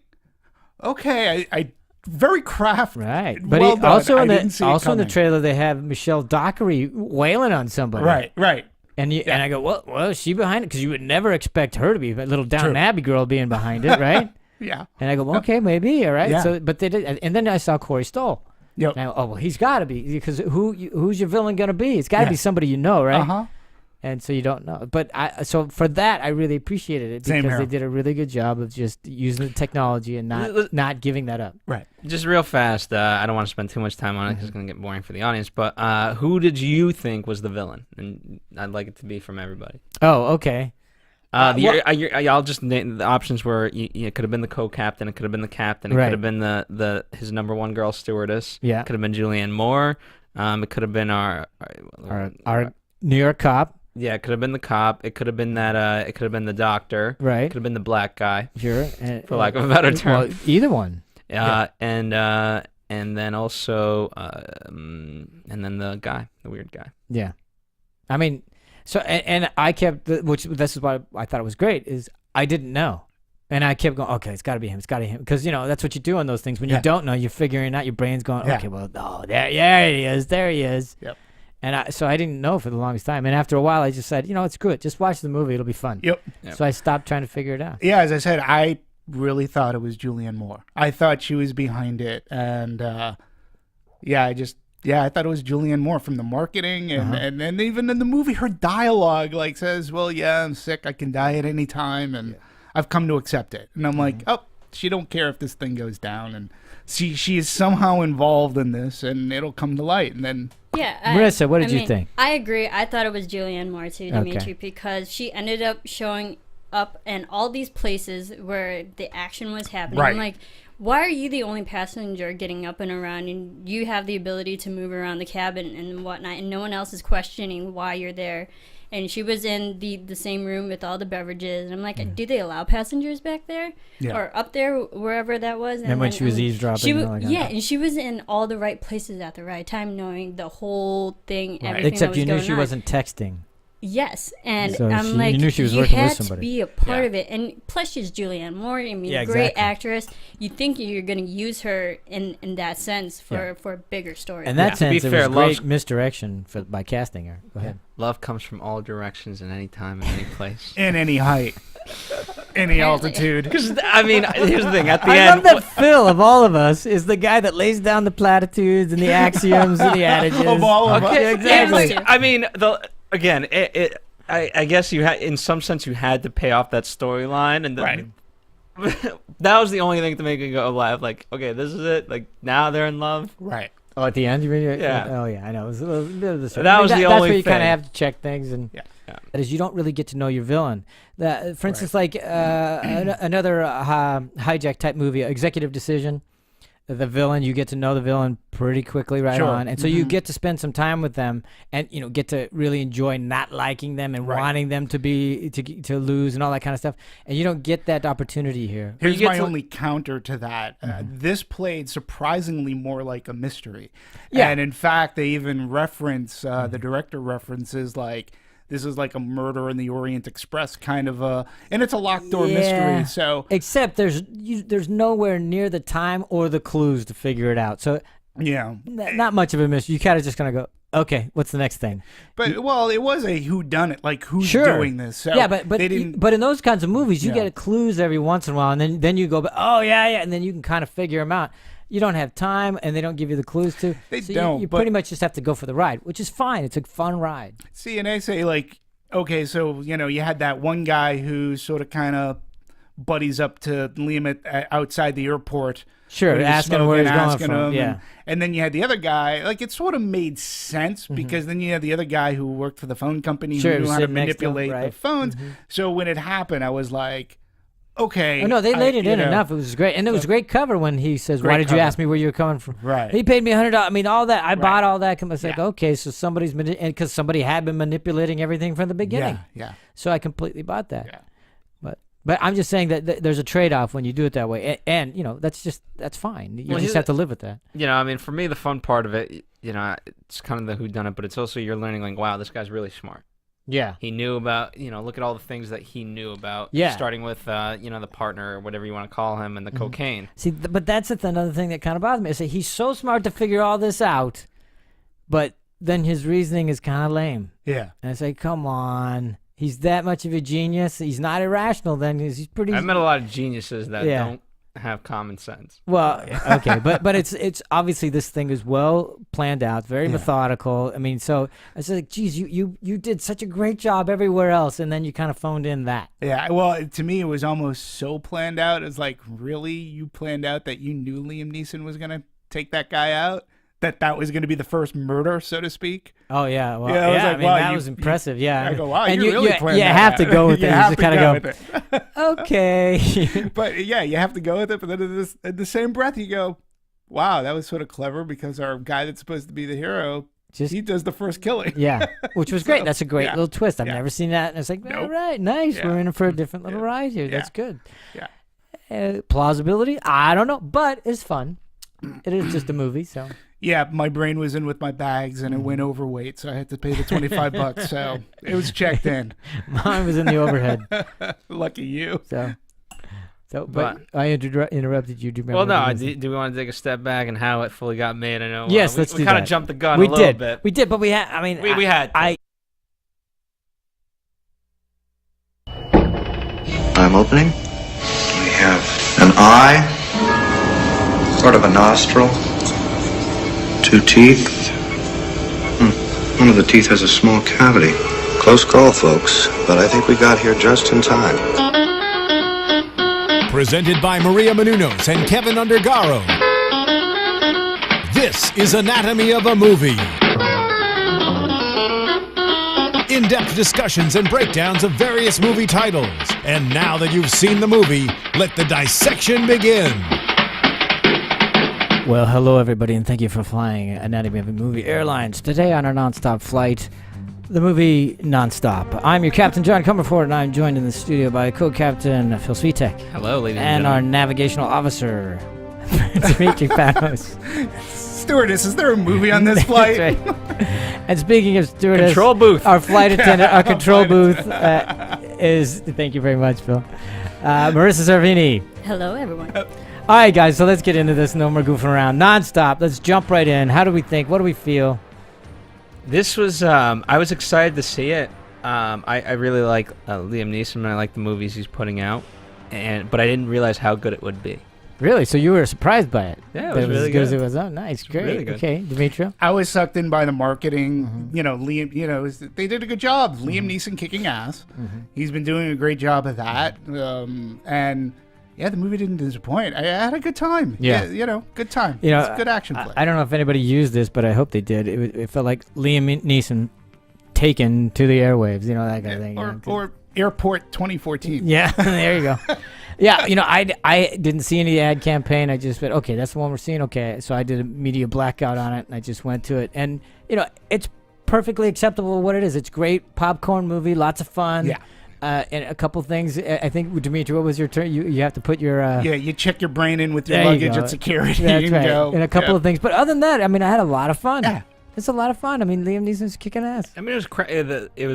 okay, I very crafty. Right. But well done. also I in didn't see it the coming. trailer, they have Michelle Dockery wailing on somebody. Right. And I go, well, is she behind it? Because you would never expect her to be a little Downton Abbey girl being behind it, right? Yeah. And I go, well, okay, maybe, all right. Yeah. So, but they did, and then I saw Corey Stoll. Yep. And I go, oh well, he's got to be, because who's your villain gonna be? It's got to be somebody you know, right? Uh-huh. And so you don't know. But so for that, I really appreciated it Same because here. they did a really good job of just using the technology and not giving that up. Right. just real fast. I don't want to spend too much time on it because it's gonna get boring for the audience. But who did you think was the villain? And I'd like it to be from everybody. Oh, okay. I'll just name the options were it could have been the co-captain, it could have been the captain, it Right. could have been his number one girl stewardess. Yeah. It could have been Julianne Moore. It could have been our New York cop. yeah, it could have been the cop. It could have been that. It could have been the doctor. Right. It could have been the black guy, Sure. for lack of a better term. Well, either one. And then also and then the guy, the weird guy. Yeah. I mean, so and I kept which this is why I thought it was great is I didn't know. And I kept going, okay, it's got to be him. It's got to be him. Because, that's what you do on those things. When you don't know, you're figuring out, your brain's going, okay, well, there he is. There he is. Yep. And so I didn't know for the longest time. And after a while, I just said, it's good. Just watch the movie. It'll be fun. Yep. So I stopped trying to figure it out. Yeah, as I said, I really thought it was Julianne Moore. I thought she was behind it. And, I thought it was Julianne Moore from the marketing. And and even in the movie, her dialogue, says, well, yeah, I'm sick. I can die at any time. And I've come to accept it. And I'm like, oh, she don't care if this thing goes down. And she is somehow involved in this, and it'll come to light. And then... Yeah. Marissa, what did you think? I agree. I thought it was Julianne Moore too, Dimitri, Okay. because she ended up showing up in all these places where the action was happening. Right. I'm like, why are you the only passenger getting up and around, and you have the ability to move around the cabin and whatnot, and no one else is questioning why you're there? And she was in the same room with all the beverages. And I'm like, do they allow passengers back there? Yeah. Or up there, wherever that was? And when she was eavesdropping. And she was in all the right places at the right time, knowing the whole thing, everything Except that was you knew going she on. wasn't texting. Yes, and So I'm you like, knew she was you working with had to somebody. be a part Yeah. of it, and plus she's Julianne Moore. I mean, Yeah, great exactly. actress. You think you're gonna use her in that sense for a bigger story. In that To be sense, it fair, was Love's- great misdirection by casting her. Go ahead. Love comes from all directions in any time and any place. In any height, any Apparently. altitude. Because I mean, here's the thing. At the I end, love that Phil, of all of us, is the guy that lays down the platitudes and the axioms and the adages. Of all of us. Okay, Yeah, exactly. Yes. I mean, again, I guess you had, in some sense, you had to pay off that storyline, and Right. that was the only thing to make it go laugh. Like, okay, this is it. Like, now they're in love. Right. Oh, at the end, you mean? Yeah. Oh, yeah, I know. It was a little bit of the. That was the That's only where you kind of thing. have to check things, and Yeah. Yeah. that is, you don't really get to know your villain. For instance, like another hijack type movie, Executive Decision. The villain, you get to know the villain pretty quickly right Sure. on, and so you get to spend some time with them, and get to really enjoy not liking them and Right. wanting them to be to lose and all that kind of stuff. And you don't get that opportunity here. Here's get my to- only counter to that. This played surprisingly more like a mystery. Yeah. And in fact, they even reference, the director references like, this is like a Murder in the Orient Express kind of and it's a locked door Yeah. mystery. So, Except there's nowhere near the time or the clues to figure it out. So yeah. not much of a mystery. You kind of just kind of go, okay, what's the next thing? But, well, it was a whodunit, like who's Sure. doing this. So Yeah, but they didn't. but in those kinds of movies, you Yeah. get clues every once in a while, and then you go, oh yeah, and then you can kind of figure them out. You don't have time, and they don't give you the clues to. They so don't, You but- pretty much just have to go for the ride, which is fine. It's a fun ride. See, and I say, like, okay, so, you had that one guy who sort of kind of buddies up to Liam outside the airport. Sure, when he's asking where he's smoking, going asking from, him, yeah. And then you had the other guy, like, it sort of made sense because then you had the other guy who worked for the phone company Sure, who knew how to sitting next to him, manipulate the right. phones. So when it happened, I was like, okay. Oh no, they laid it in you know, enough. It was great, and it was a great cover when he says, "Why Great did you cover. ask me where you were coming from?" Right. He paid me $100. I mean, all that. I bought all that. I was like, Yeah. okay, so somebody's because somebody had been manipulating everything from the beginning. Yeah. So I completely bought that. Yeah. But I'm just saying that there's a trade-off when you do it that way, and that's fine. You Well, just here's have to live with that. I mean, for me, the fun part of it, it's kind of the whodunit, but it's also you're learning, like, wow, this guy's really smart. Yeah. He knew about, look at all the things that he knew about. Yeah. Starting with, the partner or whatever you want to call him and the cocaine. See, but that's another thing that kind of bothers me. I say he's so smart to figure all this out, but then his reasoning is kind of lame. Yeah. And I say, come on. He's that much of a genius. He's not irrational then. He's pretty... I've met a lot of geniuses that Yeah. don't have common sense. Well, okay, but it's obviously this thing is well planned out, very methodical. I mean, so I was like, geez, you did such a great job everywhere else, and then you kind of phoned in that. Yeah, well, to me, it was almost so planned out. It's like, really? You planned out that you knew Liam Neeson was going to take that guy out? That was going to be the first murder, so to speak? Oh yeah, well, Yeah, I was yeah. like, I mean, wow, that you- was impressive. Yeah, I go, wow, and you really planned you that have out. to go with You it. have You just to kind go of with go, it. okay. But yeah, you have to go with it. But then in the same breath, you go, wow, that was sort of clever because our guy that's supposed to be the hero, Just he does the first killing. yeah, which was great. So, That's a great yeah, little twist. I've yeah. never seen that, and it's like, all Nope. right, nice. Yeah. We're in for a different little ride here. That's good. Yeah. Plausibility, I don't know, but it's fun. It is just a movie, so. Yeah, my brain was in with my bags and it went overweight, so I had to pay the $25. So it was checked in. Mine was in the overhead. Lucky you. So, but I interrupted you. Do you remember Well, no, what it was? do we want to take a step back and how it fully got made? I know. Yes, we, let's we do kind that. of jumped the gun We a little did. bit. We did, but we had. I mean, We had to. I'm opening. We have an eye, sort of a nostril, 2 teeth. One of the teeth has a small cavity. Close call, folks, but I think we got here just in time. Presented by Maria Menounos and Kevin Undergaro. This is Anatomy of a Movie. In-depth discussions and breakdowns of various movie titles. And now that you've seen the movie, let the dissection begin. Well, hello everybody, and thank you for flying Anatomy of a Movie Airlines. Today on our nonstop flight, the movie Nonstop. I'm your Captain John Comerford, and I'm joined in the studio by co-captain Phil Svitek. Hello, ladies And and our gentlemen. navigational officer, Dimitri Panos. Stewardess, is there a movie on this flight? That's right. And speaking of stewardess, Control booth. our flight attendant, our control booth is. Thank you very much, Phil. Marissa Servini. Hello, everyone. All right, guys. So let's get into this. No more goofing around. Nonstop. Let's jump right in. How do we think? What do we feel? This was I was excited to see it. I really like Liam Neeson, and I like the movies he's putting out, but I didn't realize how good it would be. Really? So you were surprised by it? Yeah, it That was really as good as good. it was. Oh, nice, great. really good. Okay, Demetrio. I was sucked in by the marketing. You know, Liam. You know, they did a good job. Liam Neeson kicking ass. He's been doing a great job of that. And yeah, the movie didn't disappoint. I had a good time. Yeah. You know, good time. You know, It's a good action flick. I don't know if anybody used this, but I hope they did. It felt like Liam Neeson taken to the airwaves. You know, that kind of thing. or Airport 2014. Yeah, there you go. Yeah, you know, I didn't see any ad campaign. I just went, okay, that's the one we're seeing. Okay, so I did a media blackout on it, and I just went to it. And, you know, it's perfectly acceptable what it is. It's great popcorn movie, lots of fun. Yeah. And a couple things. I think, Dimitri, what was your turn? You have to put your... Yeah, you check your brain in with your There you luggage go. at security That's and right. go. And a couple of things. But other than that, I mean, I had a lot of fun. Yeah. It's a lot of fun. I mean, Liam Neeson's kicking ass. I mean, it was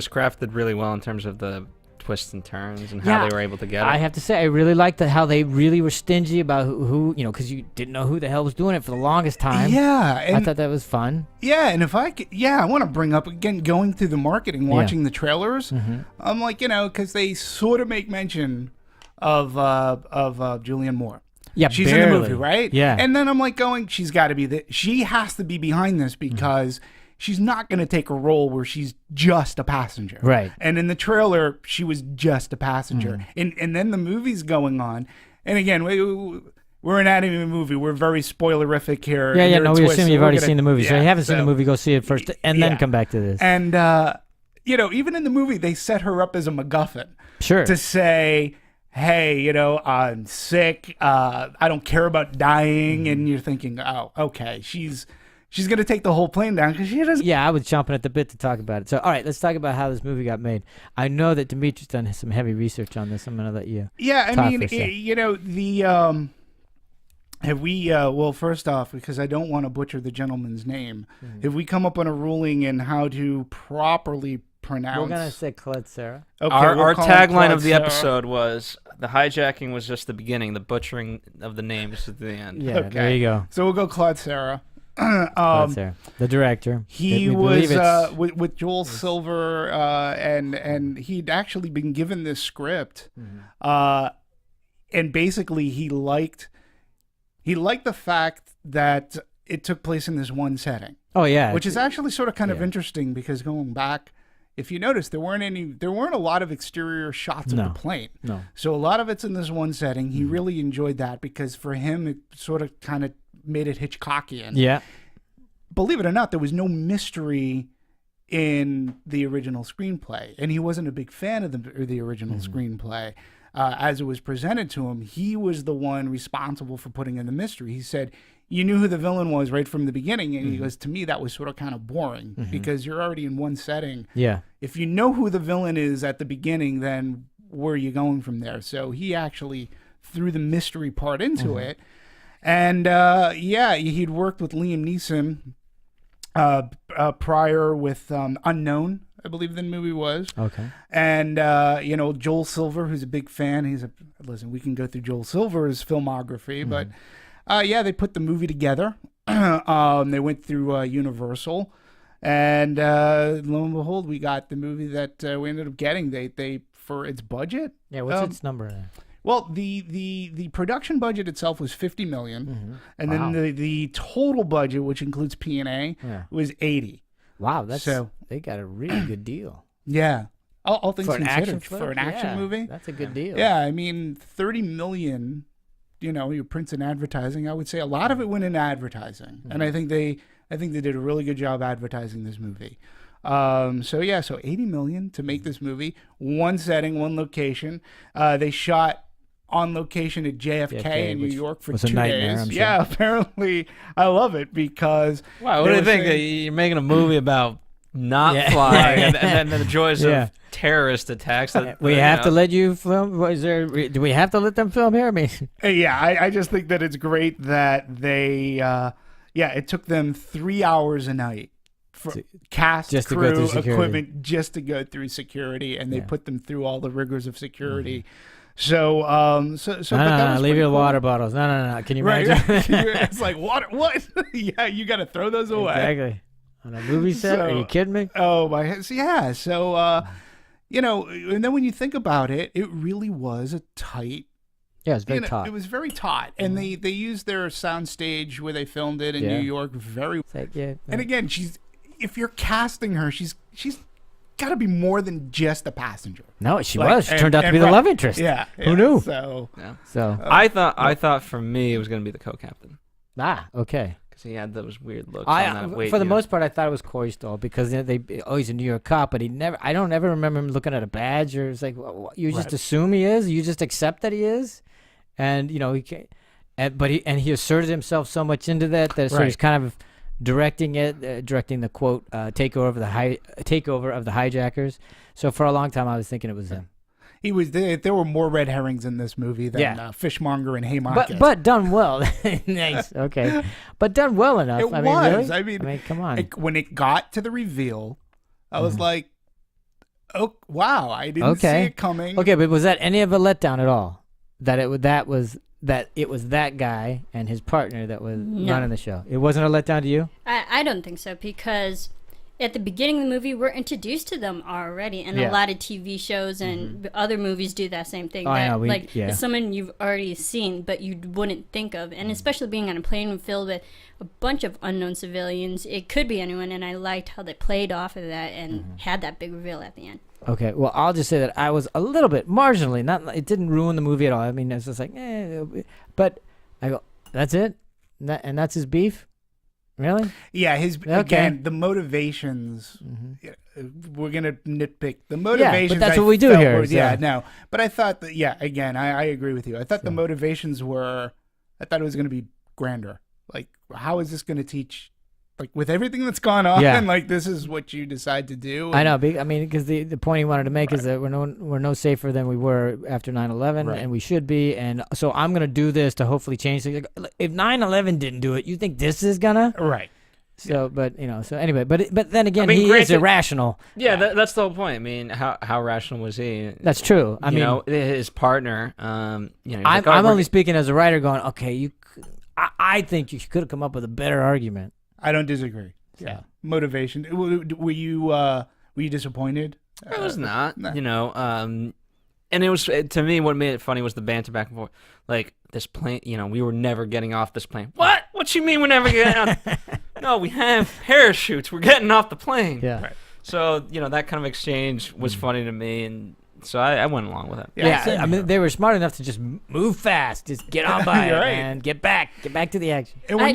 crafted really well in terms of the twists and turns and how they were able to get it. I have to say, I really liked how they really were stingy about who you know, because you didn't know who the hell was doing it for the longest time. Yeah, I and thought that was fun. yeah, and if I could, I want to bring up again going through the marketing, watching the trailers. I'm like, you know, because they sort of make mention of Julianne Moore. Yeah, She's barely. in the movie, right? Yeah. And then I'm like going, she's got to be she has to be behind this because she's not going to take a role where she's just a passenger. Right. And in the trailer, she was just a passenger. And then the movie's going on. And again, we're an anime movie. We're very spoilerific here. Yeah, There are no, we twists, assume so you've we're already gonna- seen the movie. So if you haven't seen the movie, go see it first and then yeah. come back to this. And, you know, even in the movie, they set her up as a MacGuffin. Sure. To say, hey, you know, I'm sick. I don't care about dying. And you're thinking, oh, okay, she's going to take the whole plane down because she doesn't. Yeah, I was chomping at the bit to talk about it. So, all right, let's talk about how this movie got made. I know that Dimitri's done some heavy research on this. I'm going to let you. Yeah, I talk mean, for a sec. you know, the have we? Well, first off, because I don't want to butcher the gentleman's name, have we come up on a ruling in how to properly pronounce? We're going to say Claude Sarah. Okay, Our we'll call him tagline Claude of the Sarah. episode was the hijacking was just the beginning, the butchering of the names at the end. Yeah, Okay. there you go. So we'll go Claude Sarah. Claude Sarah. The director. He We was believe it's- with Joel Silver, and he'd actually been given this script, and basically he liked the fact that it took place in this one setting, Oh, yeah. which is actually sort of kind of yeah. interesting because going back, if you notice, there weren't a lot of exterior shots of No. the plane. No. So a lot of it's in this one setting. He really enjoyed that because for him it sort of kind of made it Hitchcockian. Yeah. Believe it or not, there was no mystery in the original screenplay, and he wasn't a big fan of the original screenplay. As it was presented to him, he was the one responsible for putting in the mystery. He said, you knew who the villain was right from the beginning, and he goes, to me, that was sort of kind of boring because you're already in one setting. Yeah. If you know who the villain is at the beginning, then where are you going from there? So he actually threw the mystery part into it. And he'd worked with Liam Neeson prior with Unknown, I believe the movie was. Okay. And, you know, Joel Silver, who's a big fan. Listen, we can go through Joel Silver's filmography, but they put the movie together. They went through Universal. And lo and behold, we got the movie that we ended up getting. They for its budget. Yeah, what's its number there? Well, the production budget itself was $50 million, and Wow. then the total budget, which includes P&A, Yeah. was $80. Wow, So- they got a really good deal. Yeah, all things For an considered, action flick? for an action Yeah, movie. That's a good deal. Yeah, I mean, $30 million. You know, your prints and advertising. I would say a lot of it went into advertising, and I think they did a really good job advertising this movie. So $80 million to make this movie, one setting, one location. They shot on location at JFK in New which York for was a 2 nightmare, days. I'm sure. Yeah, apparently I love it because Wow, what they do you were think? saying- You're making a movie about not Yeah. flying and then the joys Yeah. of terrorist attacks. That, We you have know. to let you film. Do we have to let them film here? I mean, Yeah, I just think that it's great that they, it took them 3 hours a night cast just to go crew through security. equipment just to go through security, and they Yeah. put them through all the rigors of security. So, so No, but that was leave pretty your cool. water bottles. No. Can you Right, imagine? right. It's like water. What? Yeah, you got to throw those away. Exactly. On a movie set? Are you kidding me? Oh my! So, yeah. So, you know, and then when you think about it, it really was a tight. Yeah, it's very You know, taut. It was very taut, and they used their sound stage where they filmed it in Yeah. New York very. It's like, yeah, And again, if you're casting her, she's got to be more than just a passenger. no, she Like, was. She and- turned out to and be the right. love interest. Yeah, Who knew? So Yeah. So, I thought for me it was gonna be the co-captain okay. because he had those weird looks. on that weight, For the you know? most part, I thought it was Corey Stoll because he's a New York cop, but I don't ever remember him looking at a badge or it's like, you just Right. assume he is, you just accept that he is, and you know he can't, but he asserted himself so much into that so Right. he's kind of directing the quote takeover of the hijackers. So for a long time, I was thinking it was him. he was. There were more red herrings in this movie than Yeah. Fishmonger and Haymarket. But done well. Nice. Okay. But done well enough. It I mean, was. really? I mean, come on. when it got to the reveal, I was Mhm. like, "Oh wow! I didn't see Okay. it coming." Okay, but was that any of a letdown at all? That it was that guy and his partner that was No. running the show. It wasn't a letdown to you? I don't think so, because at the beginning of the movie, we're introduced to them already, and Yeah. Mm-hmm. a lot of TV shows and other movies do that same thing. Oh, I that, know, like yeah. it's someone you've already seen, but you wouldn't think of, and especially being on a plane filled with a bunch of unknown civilians, it could be anyone. And I liked how they played off of that and had that big reveal at the end. Okay, well, I'll just say that I was a little bit marginally, it didn't ruin the movie at all. I mean, it's just like, but I go, that's it? And that's his beef? Really? Yeah, again, the motivations. We're gonna nitpick the motivations. that's I what we do felt here, were- yeah, so- no, but I thought that. Yeah, again, I agree with you. I thought the motivations were. I thought it was gonna be grander. Like, how is this gonna teach? Like, with everything that's gone on, Yeah. like, this is what you decide to do. I know. I mean, because the point he wanted to make is that we're no safer than we were after 9/11, Right. and we should be. And so I'm gonna do this to hopefully change things. Like, if 9/11 didn't do it, you think this is gonna? Right. So, but so anyway, but then again, I mean, he is granted- irrational. Yeah, that's the whole point. I mean, how rational was he? That's true. I mean, you know, his partner. I'm only speaking as a writer, going, okay, I think you could have come up with a better argument. I don't disagree. Yeah. Motivation. Were you disappointed? I was not. no. You know, and it was to me what made it funny was the banter back and forth. Like this plane, you know, we were never getting off this plane. What? What you mean we're never getting on? No, we have parachutes. We're getting off the plane. Yeah. Right. So that kind of exchange was funny to me, and so I went along with it. Yeah, same I mean, here. they were smart enough to just move fast, just get on by it, You're right. and get back to the action. And when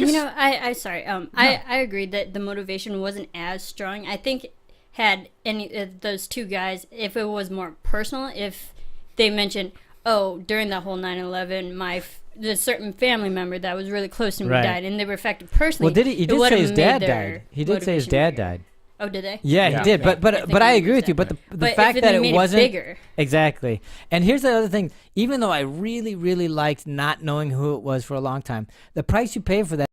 I agree that the motivation wasn't as strong. I think had any of those two guys, if it was more personal, if they mentioned, oh, during that whole 9/11, the certain family member that was really close to me Right. died, and they were affected personally. Well, he it did would've say his made dad their died. He did say his motivation dad bigger. died. Oh, did they? Yeah, Yeah. he did. I But think I he agree was with you. that. But the But fact if that they it made wasn't bigger. exactly. And here's the other thing. Even though I really, really liked not knowing who it was for a long time, the price you pay for that.